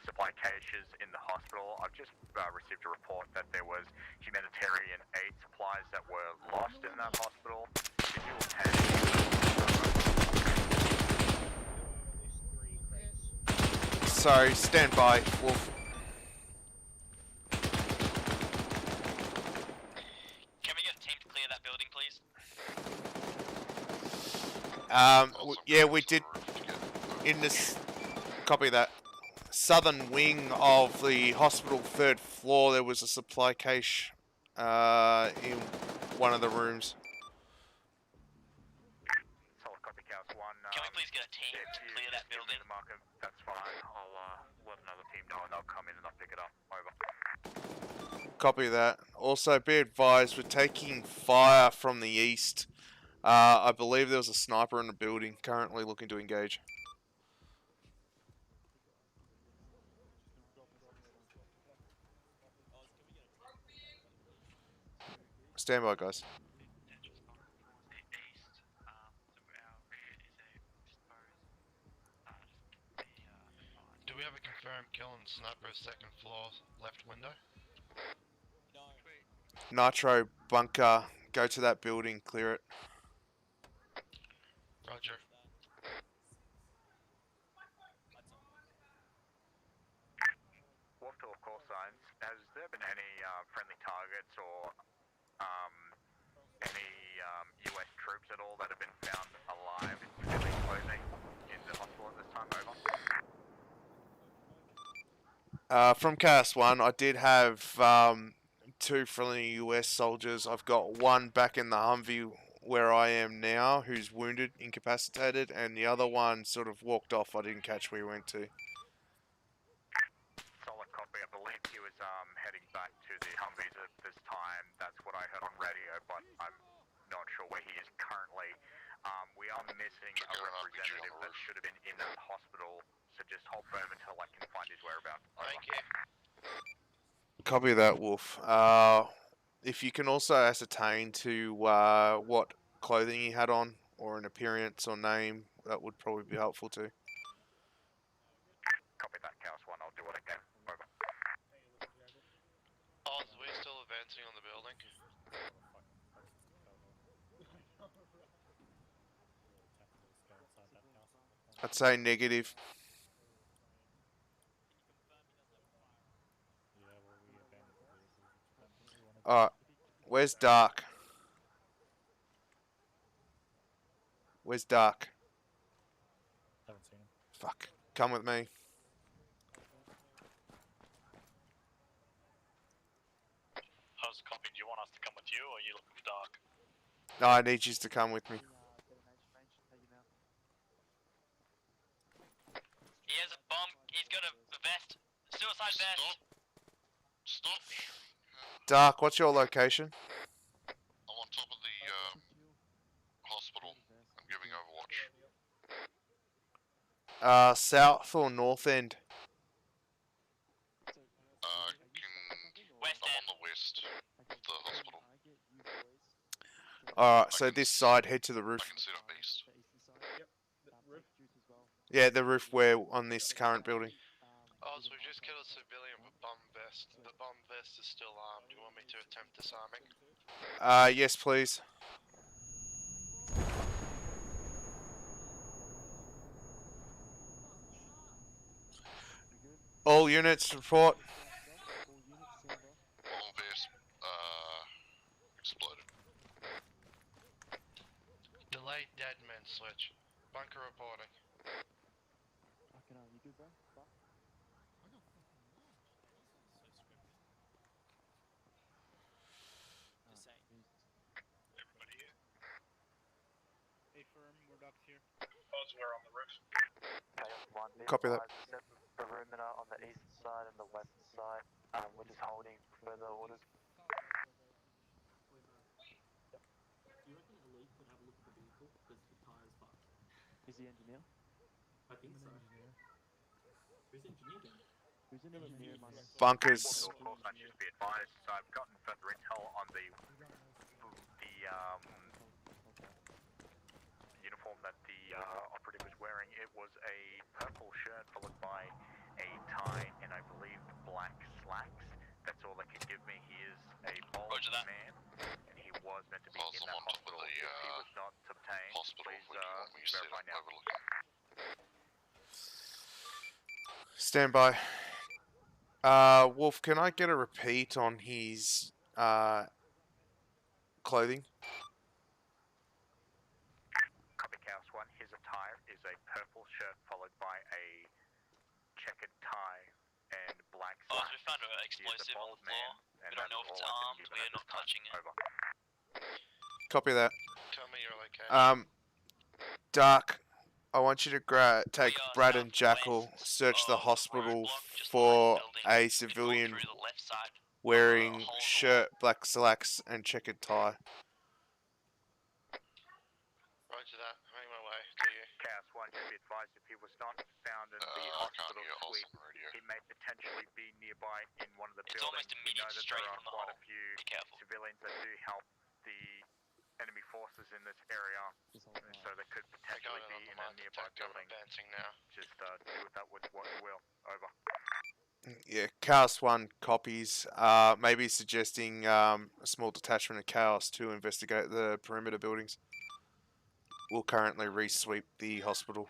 supply caches in the hospital? I've just received a report that there was humanitarian aid supplies that were lost in that hospital. Did you attend? Sorry, stand by, Wolf. Can we get a team to clear that building, please? Yeah, we did. In this, copy that. Southern wing of the hospital, 3rd floor, there was a supply cache in one of the rooms. Solid copy, Chaos 1. Can we please get a team to clear that building? That's fine. I'll let another team know and they'll come in and they'll pick it up. Over. Copy that. Also, be advised, we're taking fire from the east. I believe there was a sniper in the building, currently looking to engage. Stand by, guys. Do we have a confirmed kill on sniper 2nd floor, left window? Nitro bunker, go to that building, clear it. Roger. Wolf to call signs. Has there been any friendly targets or any US troops at all that have been found alive in civilian clothing in the hospital at this time? Over. From KS1, I did have 2 friendly US soldiers. I've got one back in the Humvee where I am now, who's wounded, incapacitated, and the other one sort of walked off. I didn't catch where he went to. Solid copy. I believe he was heading back to the Humvees at this time. That's what I heard on radio, but I'm not sure where he is currently. We are missing a representative that should have been in that hospital, so just hold firm until I can find his whereabouts. Thank you. Copy that, Wolf. If you can also ascertain to what clothing he had on, or an appearance or name, that would probably be helpful too. Copy that, Chaos 1. I'll do what I can. Over. Oz, are we still advancing on the building? I'd say negative. Alright, where's Dark? Where's Dark? Haven't seen him. Fuck. Come with me. How's the copy? Do you want us to come with you, or are you looking for Dark? No, I need you to come with me. He has a bomb. He's got a vest. Suicide vest. Stop. Dark, what's your location? I'm on top of the hospital. I'm giving Overwatch. South or north end? I'm on the west of the hospital. Alright, so this side, head to the roof. I can set up east. Yeah, the roof where on this current building. Oh, so we just killed a civilian with bomb vest. The bomb vest is still armed. Do you want me to attempt disarming? Yes, please. All units report. All vest, exploded. Delayed dead man switch. Bunker reporting. Fucking hell, you good, bro? Fuck. Everybody here? Hey, firm, we're up here. Oz, we're on the roof. Copy that. Perimeter on the east side and the west side. We're just holding further orders. Do you reckon Elite could have a look at the vehicle? Because the tire's fucked. Is the engineer? I think so. Who's engineer then? Who's in the engineer? Bunkers. Of course, I should be advised. I've gotten further intel on the uniform that the operative was wearing. It was a purple shirt followed by a tie and I believe black slacks. That's all they could give me. He is a bold man, and he was meant to be in that hospital. If he was not obtained, please verify now. Stand by. Wolf, can I get a repeat on his clothing? Copy, Chaos 1. is a purple shirt followed by a checkered tie and black Oh, slacks. so we found an He is a explosive on bald the floor. man, and We don't know if that's it's all I can armed. give We at are not this time. touching it. Over. Copy that. Tell me your location. Dark, I want you to take We are Brad and Jackal, southwest search the of hospital roadblock, just for behind the building. a You can walk civilian through the left side. wearing hole in the shirt, black slacks, and checkered tie. Roger that. I'm making my way to you. Chaos 1 should be advised if he was not found in the I can't hospital hear suite, Olsen radio. he may potentially be nearby in one of the It's buildings. almost We immediate know that straight there are from the quite hole. a few Be careful. civilians that do help the enemy forces in this area, so they could potentially be in a nearby building. Advancing now. Just do with that with what you will. Over. Yeah, Chaos 1 copies. Maybe suggesting a small detachment of Chaos to investigate the perimeter buildings. We'll currently re-sweep the hospital.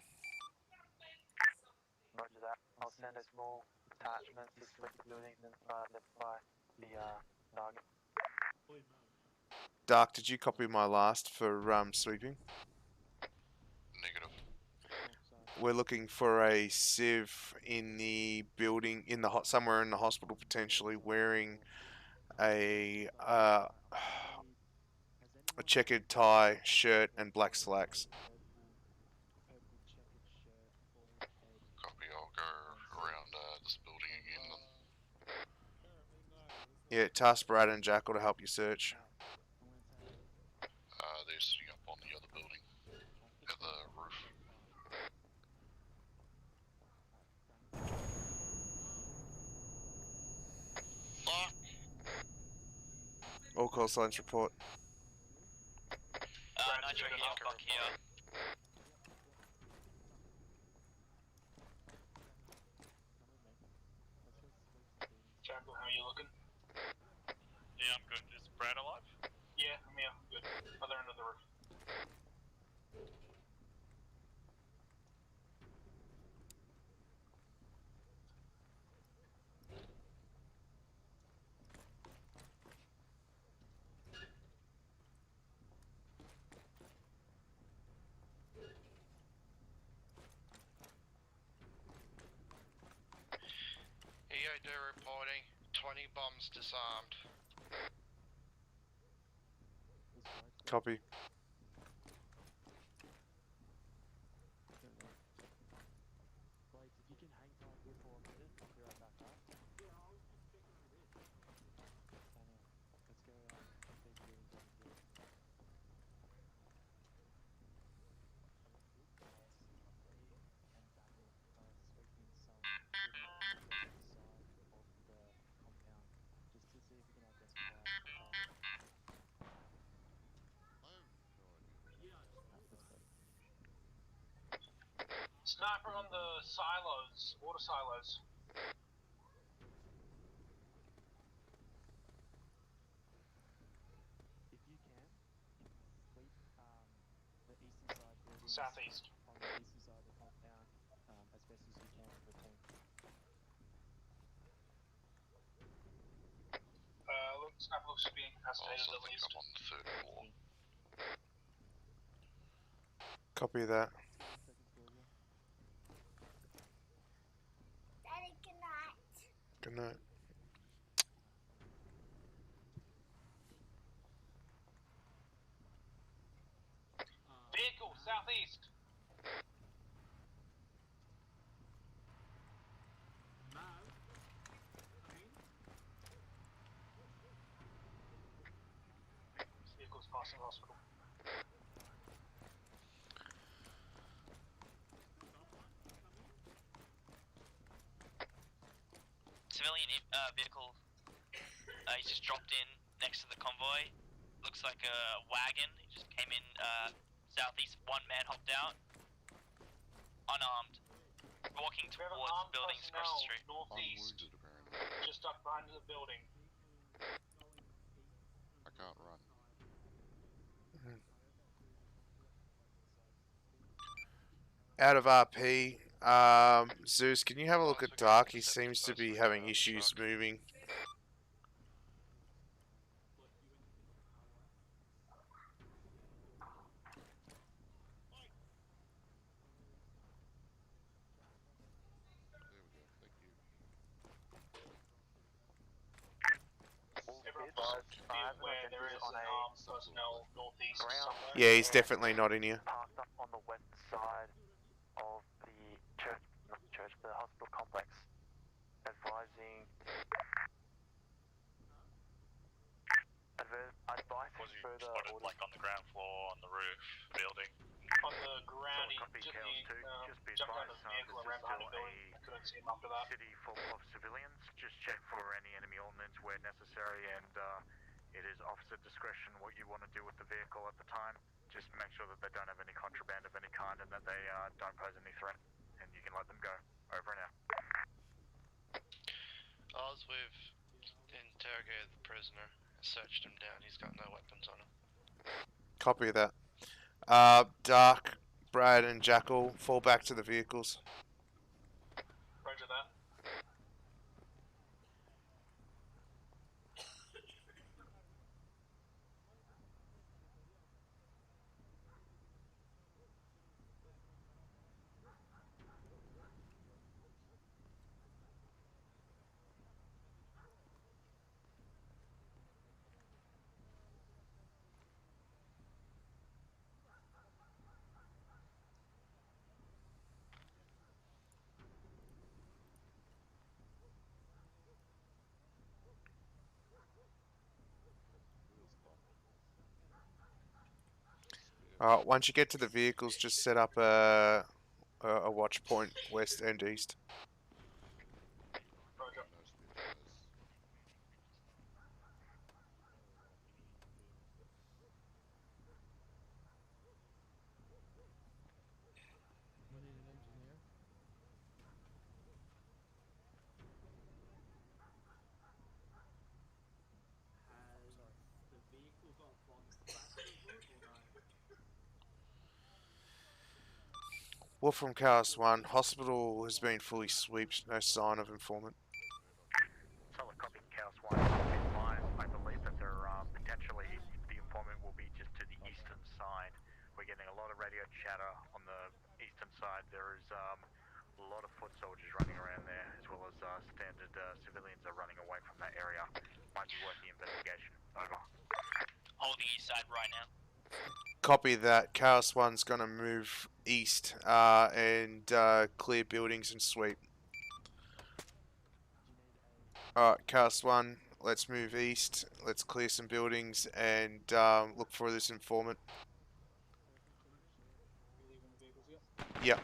Roger that. I'll send a small detachment to sweep the buildings and identify the target. Dark, did you copy my last for sweeping? Negative. We're looking for a civ in the building, in the somewhere in the hospital, potentially wearing a checkered tie, shirt, and black slacks. Copy, I'll go around this building again then. Yeah, task Brad and Jackal to help you search. They're sitting up on the other building. At the roof. Fuck! All call signs report. Nitro here, Buck here. Jackal, how are you looking? Yeah, I'm good. Is Brad alive? Yeah, I'm here. I'm good. Other end of the roof. EOD reporting. 20 bombs disarmed. Copy. Blades, if you can hang tight here for a minute, I'll be right back up. Yeah, I was just checking on this. Daniel, let's go check these buildings over here. And Daniel, sweeping some buildings on the west side of the compound, just to see if we can identify the target. Yeah, Let's go. Sniper on the silos, water silos. If you can, sweep the eastern side buildings Southeast. on the eastern side of the compound as best as you can for the team. Look, sniper looks to be incapacitated Also at think least. I'm on the 3rd floor. Copy that. Daddy, good night. Good night. Vehicle, southeast. Mav, come in. Vehicle's passing hospital. Civilian vehicle. He's just dropped in next to the convoy. Looks like a wagon. He just came in southeast. One man hopped out. Unarmed. Walking towards buildings across the street. Northeast. Just stuck behind the building. I can't run. Out of RP, Zeus, can you have a look at Dark? He seems to be having issues moving. Be aware there is an armed personnel northeast somewhere. Yeah, he's definitely not in here. Parked up on the west side of the church, not the church, the hospital complex, advising. Advising further spotted, like on the ground floor, on the roof, building. On the ground, he just jumped out of the vehicle and ran behind the building. I couldn't see him after that. City full of civilians. Just check for any enemy ordnance where necessary, and it is officer discretion what you want to do with the vehicle at the time. Just make sure that they don't have any contraband of any kind and that they don't pose any threat, and you can let them go. Over and out. As we've interrogated the prisoner, searched him down, he's got no weapons on him. Copy of that. Dark, Brad, and Jackal fall back to the vehicles. Roger that. Once you get to the vehicles, just set up a watch point west and east. Roger. We need an engineer. Has the vehicle got bombs back over it or no? Wolf from Chaos 1. Hospital has been fully swept. No sign of informant. Solid copy, Chaos 1. I believe that there potentially the informant will be just to the eastern side. We're getting a lot of radio chatter on the eastern side. There is a lot of foot soldiers running around there, as well as standard civilians are running away from that area. Might be worth the investigation. Over. Holding east side right now. Copy that. Chaos 1's gonna move east and clear buildings and sweep. Alright, Chaos 1, let's move east. Let's clear some buildings and look for this informant. Yep.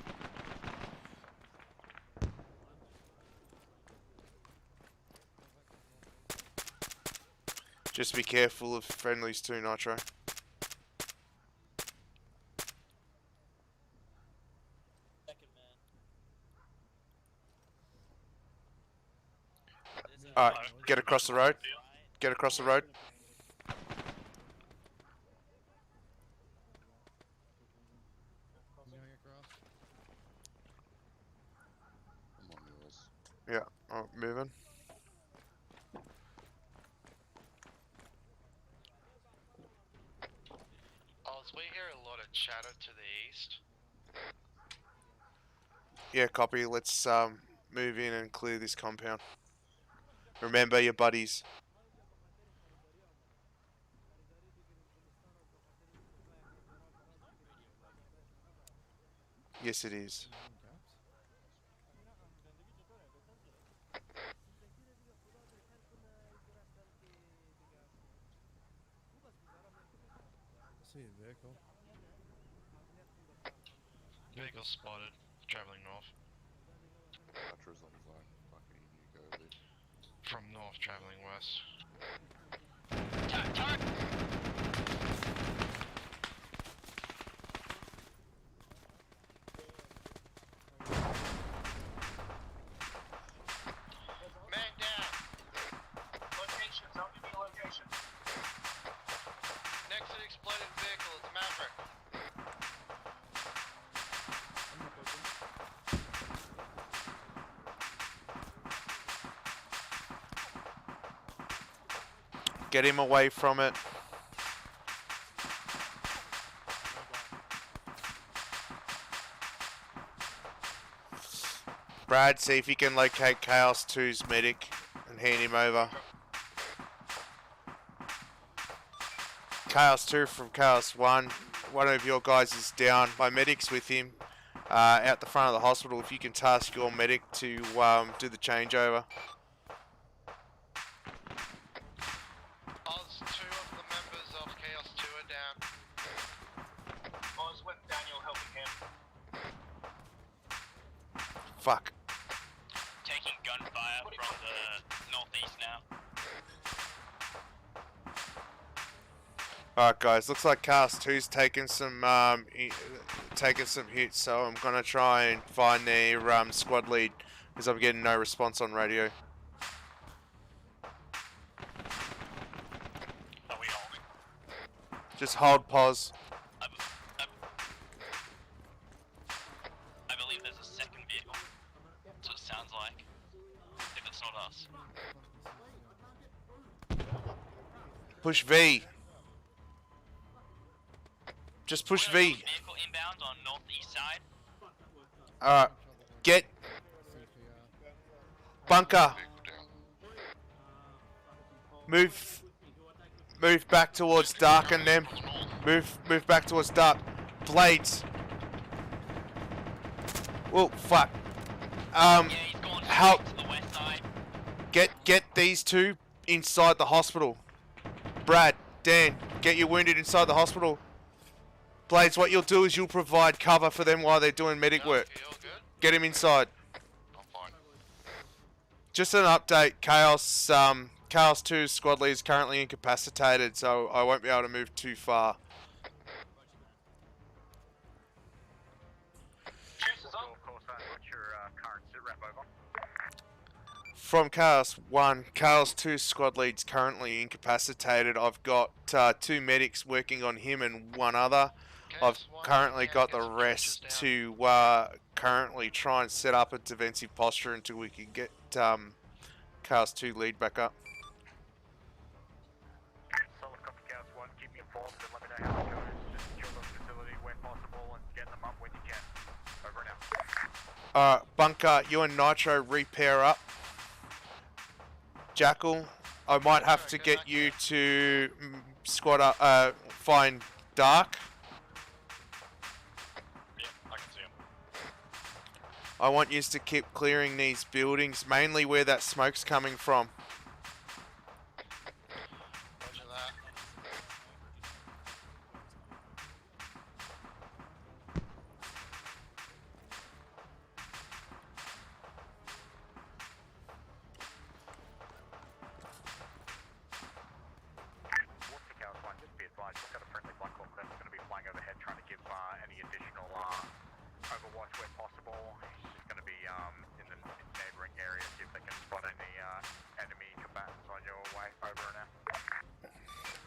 Just be careful of friendlies too, Nitro. Alright, get across the road. Get across the road. You going across? I'm on yours. Yeah, moving. Oz, we hear a lot of chatter to the east. Yeah, copy. Let's move in and clear this compound. Remember your buddies. Yes, it is. See a vehicle. Vehicle spotted, travelling north. Nitro's on his own. Fucking you go there. From north, travelling west. Man down. Locations, I'll give you a location. Next to the exploded vehicle is a Maverick. Get him away from it. Brad, see if you can locate Chaos 2's medic and hand him over. Chaos 2 from Chaos 1. One of your guys is down. My medic's with him out the front of the hospital. If you can task your medic to do the changeover. Oz, 2 of the members of Chaos 2 are down. Oz with Daniel helping him. Fuck. Taking gunfire from the northeast now. Alright guys, looks like Chaos 2's taking some hits, so I'm gonna try and find their squad lead because I'm getting no response on radio. Are we holding? Just hold pause. I believe there's a second vehicle. That's what it sounds like. If it's not us. Push V. Just push V. Vehicle inbound on northeast side. Alright. Get bunker. Move back towards dark and them. Move back towards dark. Blades. Whoa, fuck. Help. Get these two inside the hospital. Brad, Dan, get your wounded inside the hospital. Blades, what you'll do is you'll provide cover for them while they're doing medic work. Get him inside. Just an update, Chaos 2's squad lead is currently incapacitated, so I won't be able to move too far. From Chaos 1, Chaos 2 squad lead's currently incapacitated. I've got 2 medics working on him and 1 other. I've currently got the rest to currently try and set up a defensive posture until we can get Chaos 2 lead back up. Solid copy, Chaos 1. Keep me informed and let me know how it goes. Just secure the facility when possible and get them up when you can. Over and out. Bunker, you and Nitro repair up. Jackal, I might have to get you to squad up, find Dark. Yep, I can see him. I want you to keep clearing these buildings, mainly where that smoke's coming from. Roger that. Overwatch where possible. He's just going to be in the neighbouring area, see if they can spot any enemy combatants on your way. Over and out.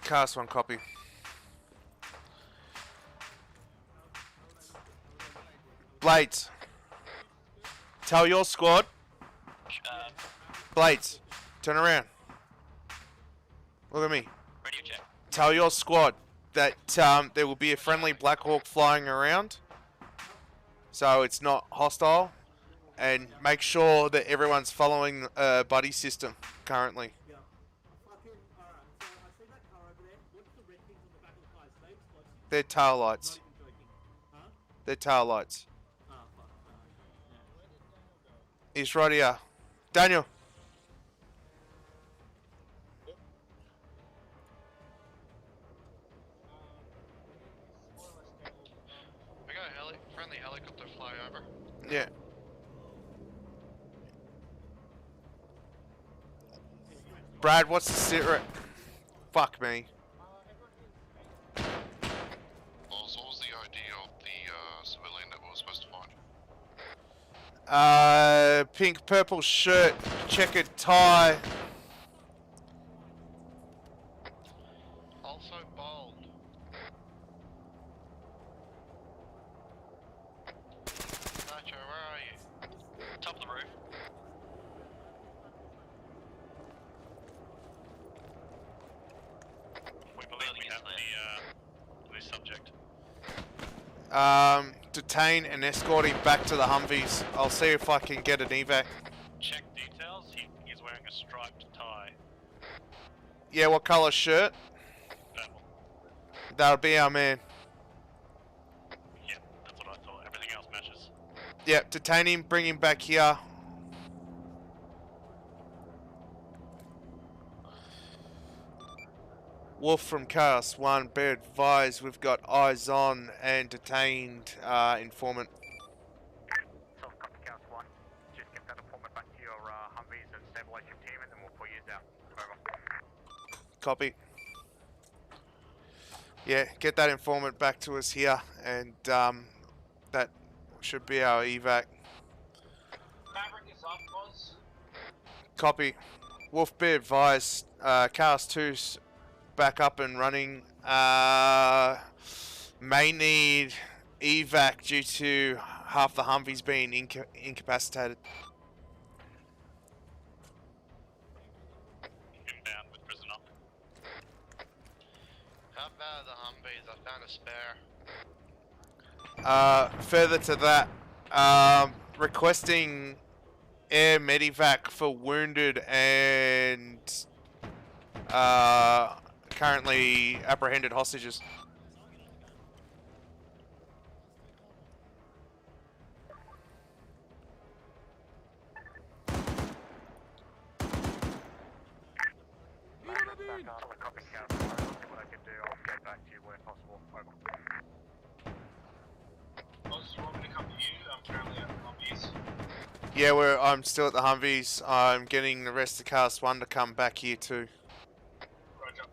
Cast 1 copy. Blades, tell your squad. Blades, turn around. Look at me. Radio check. Tell your squad that there will be a friendly Black Hawk flying around, so it's not hostile, and make sure that everyone's following buddy system currently. They're tail lights. They're tail lights. He's right here. Daniel. We got a friendly helicopter fly over. Yeah. Brad, what's the secret? Fuck me. What was the ID of the civilian that we were supposed to find? Pink, purple shirt, checkered tie. Also bald. Nacho, where are you? Top of the roof. We believe we have the subject. Detain and escort him back to the Humvees. I'll see if I can get an evac. Check details. He's wearing a striped tie. Yeah, what colour shirt? Purple. That'll be our man. Yeah, that's what I thought. Everything else matches. Yep, detain him, bring him back here. Wolf from Chaos 1, be advised, we've got eyes on and detained informant. Self copy Chaos 1. Just get that informant back to your Humvees and stabilize your team, and then we'll pull you out. Over. Copy. Yeah, get that informant back to us here, and that should be our evac. Maverick is off, boss. Copy. Wolf, be advised, Chaos 2's back up and running. May need evac due to half the Humvees being incapacitated. Inbound with prisoner. How bad are the Humvees? I found a spare. Further to that, requesting air medivac for wounded and currently apprehended hostages. Copy Chaos 1. I'll see what I can do. I'll get back to you where possible. Over. Boss, you want me to come to you? I'm currently at the Humvees. Yeah, I'm still at the Humvees. I'm getting the rest of Chaos 1 to come back here too. Roger.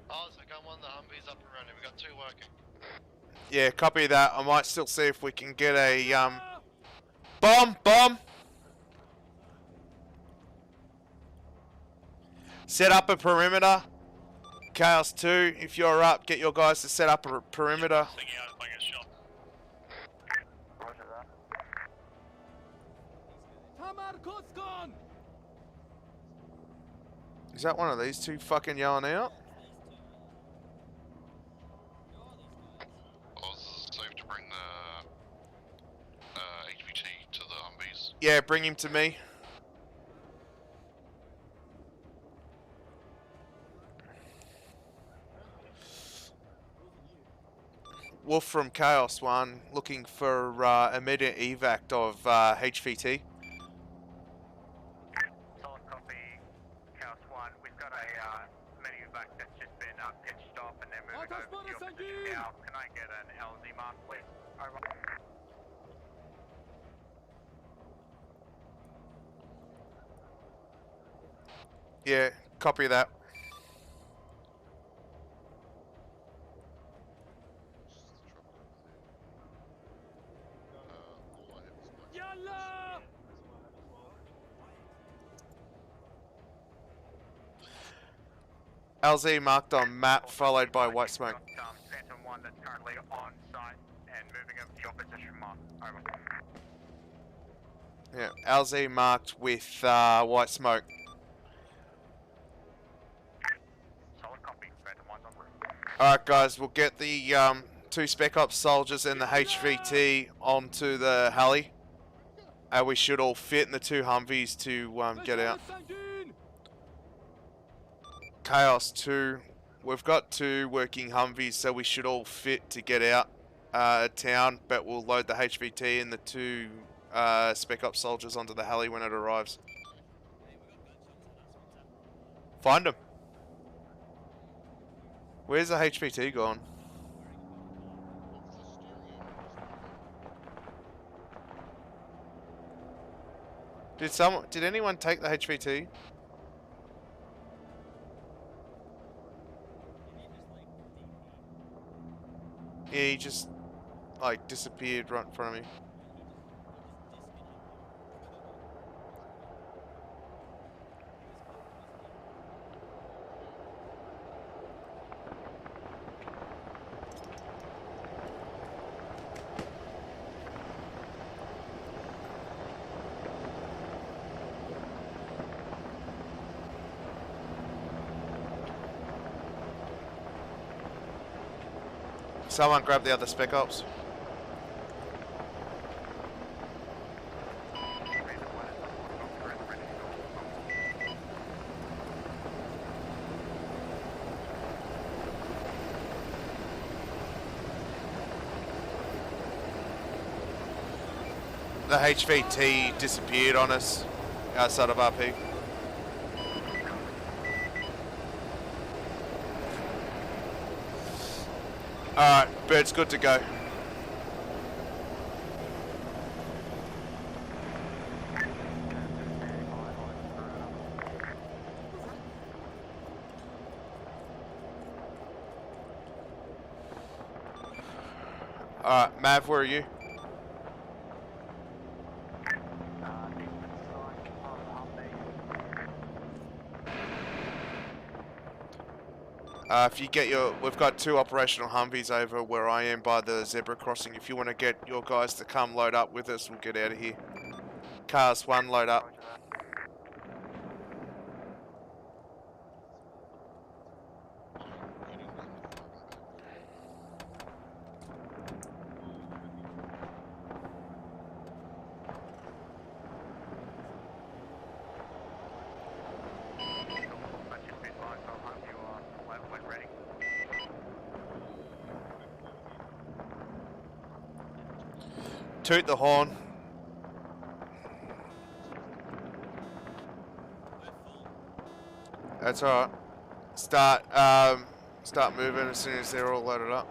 Oh, so come on, the Humvees up and running. We got 2 working. Yeah, copy that. I might still see if we can get a bomb. Set up a perimeter. Chaos 2, if you're up, get your guys to set up a perimeter. Sticking out if I get shot. Roger that. Is that one of these two fucking yelling out? Oh, is it safe to bring the HVT to the Humvees? Yeah, bring him to me. Wolf from Chaos 1, looking for immediate evac of HVT. Solid copy Chaos 1. We've got a medevac that's just been pitched off and they're moving over to your position now. Can I get an LZ mark, please? Over. Yeah, copy that. LZ marked on map, followed by white smoke. Phantom 1 that's currently on site and moving over to your position mark. Over. Yeah, LZ marked with white smoke. Solid copy. Phantom 1's en route. Alright guys, we'll get the 2 Spec Ops soldiers and the HVT onto the heli. We should all fit in the 2 Humvees to get out. Chaos 2, we've got 2 working Humvees, so we should all fit to get out town, but we'll load the HVT and the 2 Spec Ops soldiers onto the heli when it arrives. Find them. Where's the HVT gone? Did anyone take the HVT? Yeah, he just like disappeared right in front of me. Someone grab the other Spec Ops. the HVT disappeared on us outside of RP. Alright, Bird's good to go. Alright, Mav, where are you? If you get we've got 2 operational Humvees over where I am by the zebra crossing. If you want to get your guys to come load up with us, we'll get out of here. Cars 1, load up. Toot the horn. That's alright. Start moving as soon as they're all loaded up.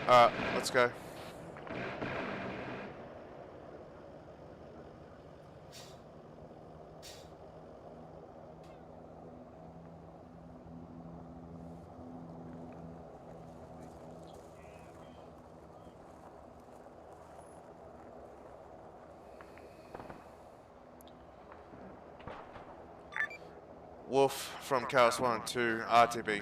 Alright, let's go. Wolf from Chaos 1 to RTB.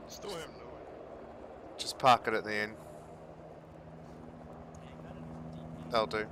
Still haven't known. Just park it at the end. That'll do.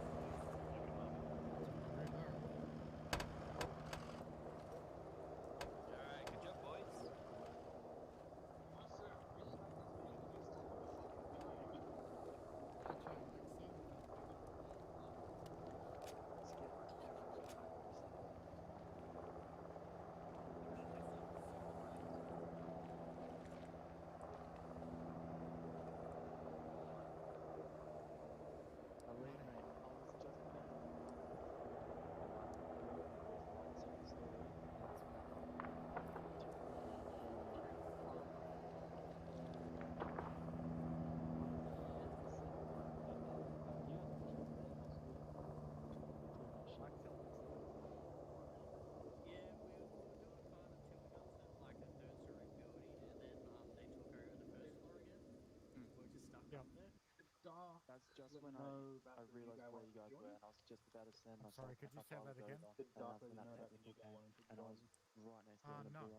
That's just when I realized where you guys were, and I was just about to send myself. Sorry, could you say that again? And that's when that technical came, and I was right next to it. No.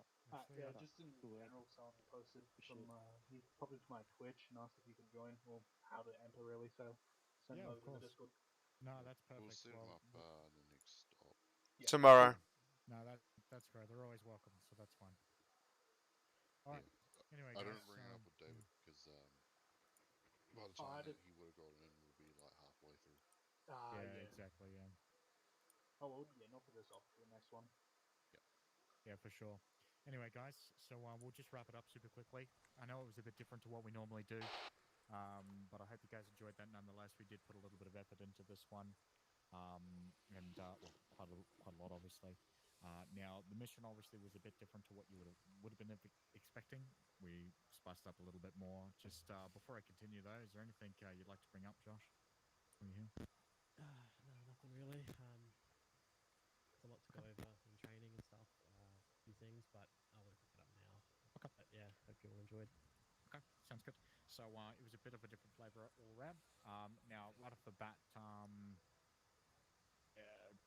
Yeah, just in general, someone posted from he probably to my Twitch and asked if you could join or how to enter really. So send Yeah, them of over to the course. Discord. No, that's perfect. We'll set them up the next stop. Yeah. Tomorrow. No, that's great. They're always welcome, so that's fine. All right. Anyway, I guys, didn't bring it up with David because by the time that he would have gotten in, we'll be like halfway through. yeah, exactly. Yeah. Oh well, yeah, not for this off for the next one. Yeah, for sure. Anyway, guys, so we'll just wrap it up super quickly. I know it was a bit different to what we normally do, but I hope you guys enjoyed that nonetheless. We did put a little bit of effort into this one, and well, quite a lot, obviously. Now, the mission obviously was a bit different to what you would have been expecting. We spiced up a little bit more. Just before I continue, though, is there anything you'd like to bring up, Josh? Are you here? No, nothing really. There's a lot to go over in training and stuff. A few things, but I won't pick it up now. Okay. But yeah, hope you all enjoyed. Okay, sounds good. So it was a bit of a different flavor all around. Now, right off the bat,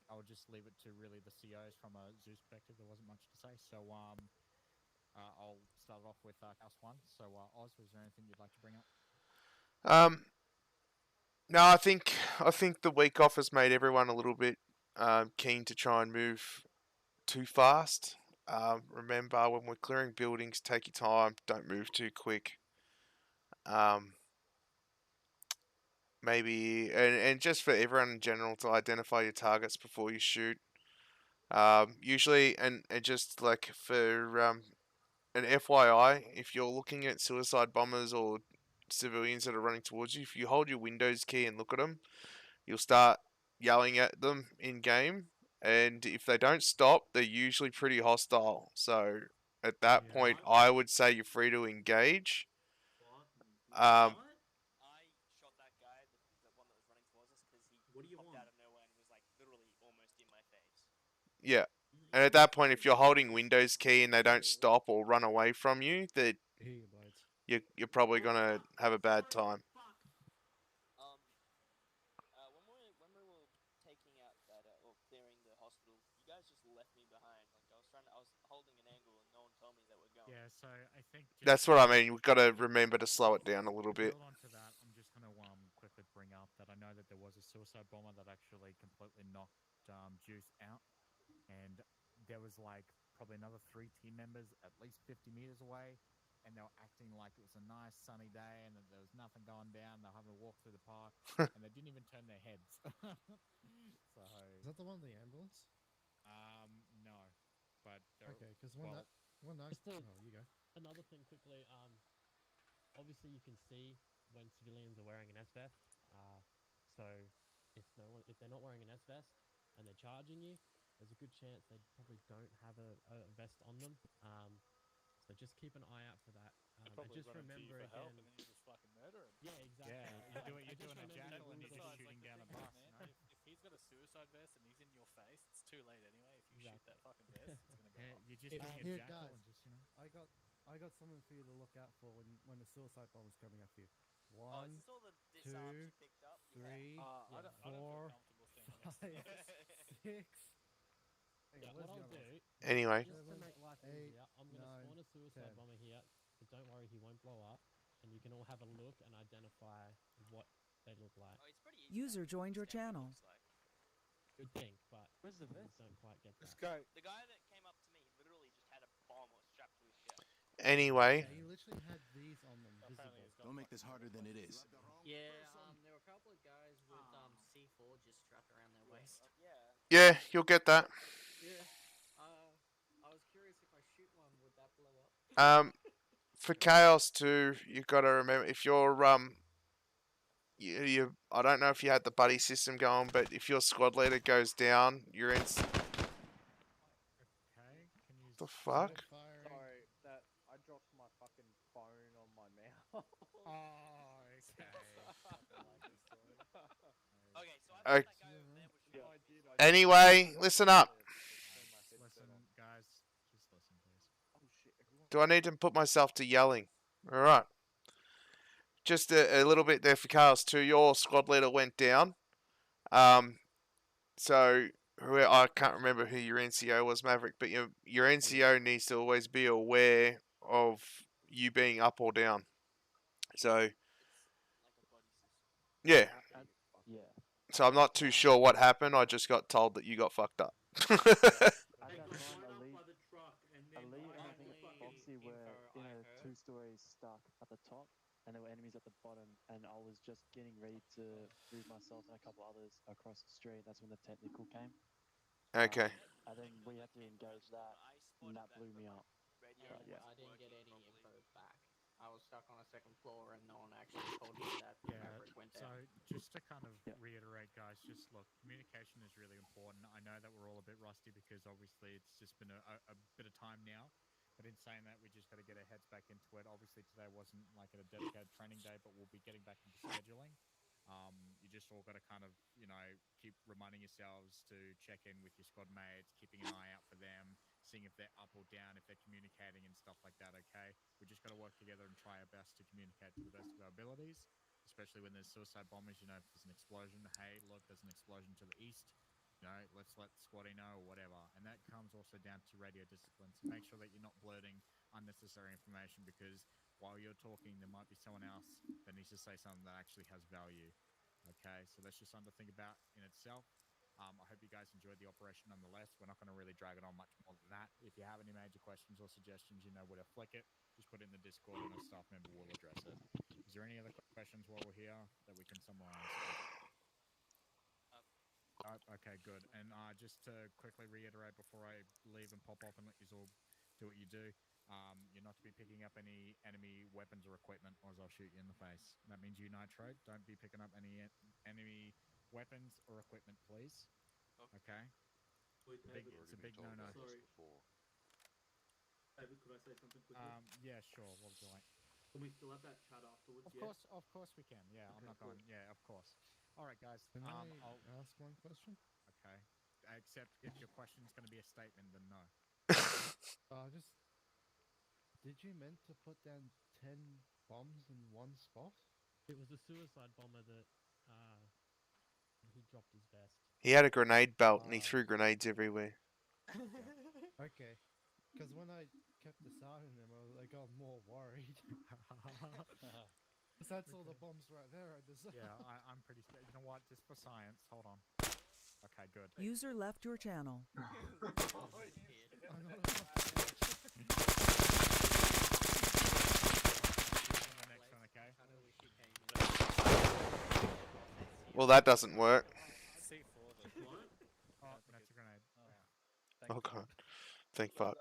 I'll just leave it to really the COs from a Zeus perspective. There wasn't much to say. So I'll start off with House 1. So, Oz, was there anything you'd like to bring up? No, I think the week off has made everyone a little bit keen to try and move too fast. Remember, when we're clearing buildings, take your time. Don't move too quick. Maybe and just for everyone in general to identify your targets before you shoot. Usually, and just like for an FYI, if you're looking at suicide bombers or civilians that are running towards you, if you hold your Windows key and look at them, you'll start yelling at them in game. And if they don't stop, they're usually pretty hostile. So at that point, I would say you're free to engage. I shot that guy, the one that was running towards us, because he popped out of nowhere and was like literally almost in my face. Yeah. And at that point, if you're holding Windows key and they don't stop or run away from you, that you're probably gonna have a bad time. When we were taking out that or clearing the hospital, you guys just left me behind. Like I was holding an angle and no one told me that we're going. Yeah, so I think That's what I mean. We've got to remember to slow it down a little bit. Build onto that. I'm just going to quickly bring up that I know that there was a suicide bomber that actually completely knocked Juice out, and there was like probably another 3 team members at least 50 meters away, and they were acting like it was a nice sunny day and that there was nothing going down. They're having to walk through the park, and they didn't even turn their heads. So is that the one with the ambulance? No, but okay, because when I Still, you go. Another thing quickly. Obviously you can see when civilians are wearing an S-vest. So if they're not wearing an S-vest and they're charging you, there's a good chance they probably don't have a vest on them. So just keep an eye out for that. And just remember again. Help and then you just fucking murder him. Yeah, exactly. Yeah, you're doing a jackal and you're just shooting down a bus. If he's got a suicide vest and he's in your face, it's too late anyway. If you shoot that fucking vest, it's gonna go off. You're just doing a jackal guys, and just I got something for you to look out for when the suicide bomb is coming after you. Is this all the disarms you picked up? 3, I don't 4, feel 5, 6. What I'll do, Anyway. just to make life easier, I'm going to spawn a suicide bomber here, but don't worry, he won't blow up, and you can all have a look and identify what they look like. User joined your channel. Good thing, but where's the vest? Don't quite get that. The guy that came up to me literally just had a bomb strapped to his chest. Anyway. Yeah, he literally had these on them visible. Don't make this harder than it is. Yeah, there were a couple of guys with C4 just strapped around their waist. Yeah, you'll get that. Yeah. I was curious if I shoot one, would that blow up? For Chaos too, you've got to remember if you're you I don't know if you had the buddy system going, but if your squad leader goes down, you're in. The fuck? Sorry, that I dropped my fucking phone on my mouth. Oh, okay. Okay, so I thought that guy over there was Anyway, listen up. Listen, guys, just listen, please. Oh shit! Do I need to put myself to yelling? All right. Just a little bit there for Chaos too. Your squad leader went down. So I can't remember who your NCO was, Maverick, but your NCO needs to always be aware of you being up or down. So yeah. Yeah. So I'm not too sure what happened. I just got told that you got fucked up. Ali and I think Foxy were in a 2-story stack at the top, and there were enemies at the bottom, and I was just getting ready to move myself and a couple others across the street. That's when the technical came. Okay. And then we had to engage that, and that blew me up. Yeah, I didn't get any info back. I was stuck on a second floor, and no one actually told me that Maverick went So down. just to kind of reiterate, guys, just look, communication is really important. I know that we're all a bit rusty because obviously it's just been a bit of time now. But in saying that, we just got to get our heads back into it. Obviously today wasn't like a dedicated training day, but we'll be getting back into scheduling. You just all got to kind of, keep reminding yourselves to check in with your squad mates, keeping an eye out for them, seeing if they're up or down, if they're communicating and stuff like that, okay? We just got to work together and try our best to communicate to the best of our abilities, especially when there's suicide bombers, if there's an explosion, hey, look, there's an explosion to the east, let's let Squatty know or whatever. And that comes also down to radio discipline. So make sure that you're not blurting unnecessary information, because while you're talking, there might be someone else that needs to say something that actually has value. Okay, so that's just something to think about in itself. I hope you guys enjoyed the operation nonetheless. We're not going to really drag it on much more than that. If you have any major questions or suggestions, you know where to flick it. Just put it in the Discord and a staff member will address it. Is there any other questions while we're here that we can summarize? Okay, good. And just to quickly reiterate before I leave and pop off and let you all do what you do, you're not to be picking up any enemy weapons or equipment, or I'll shoot you in the face. That means you, Nitro, don't be picking up any enemy weapons or equipment, please. Okay? Wait, It's a big no-no. Sorry. David, could I say something quickly? Yeah, sure. What would you like? Can we still have that chat afterwards? Of course we can. Yeah, Okay, I'm not cool. going. Yeah, of course. All right, guys. Can I I'll ask one question? Okay. Except if your question's going to be a statement, then no. Did you meant to put down 10 bombs in one spot? It was a suicide bomber that he dropped his vest. He had a grenade belt and he threw grenades everywhere. Okay. Because when I kept deciding them, I got more worried. Because that's all the bombs right there at the side. Yeah, I'm pretty scared. You know what? Just for science. Hold on. Okay, good. User left your channel. Well, that doesn't work. Oh, that's a grenade. Oh god. Thank fuck.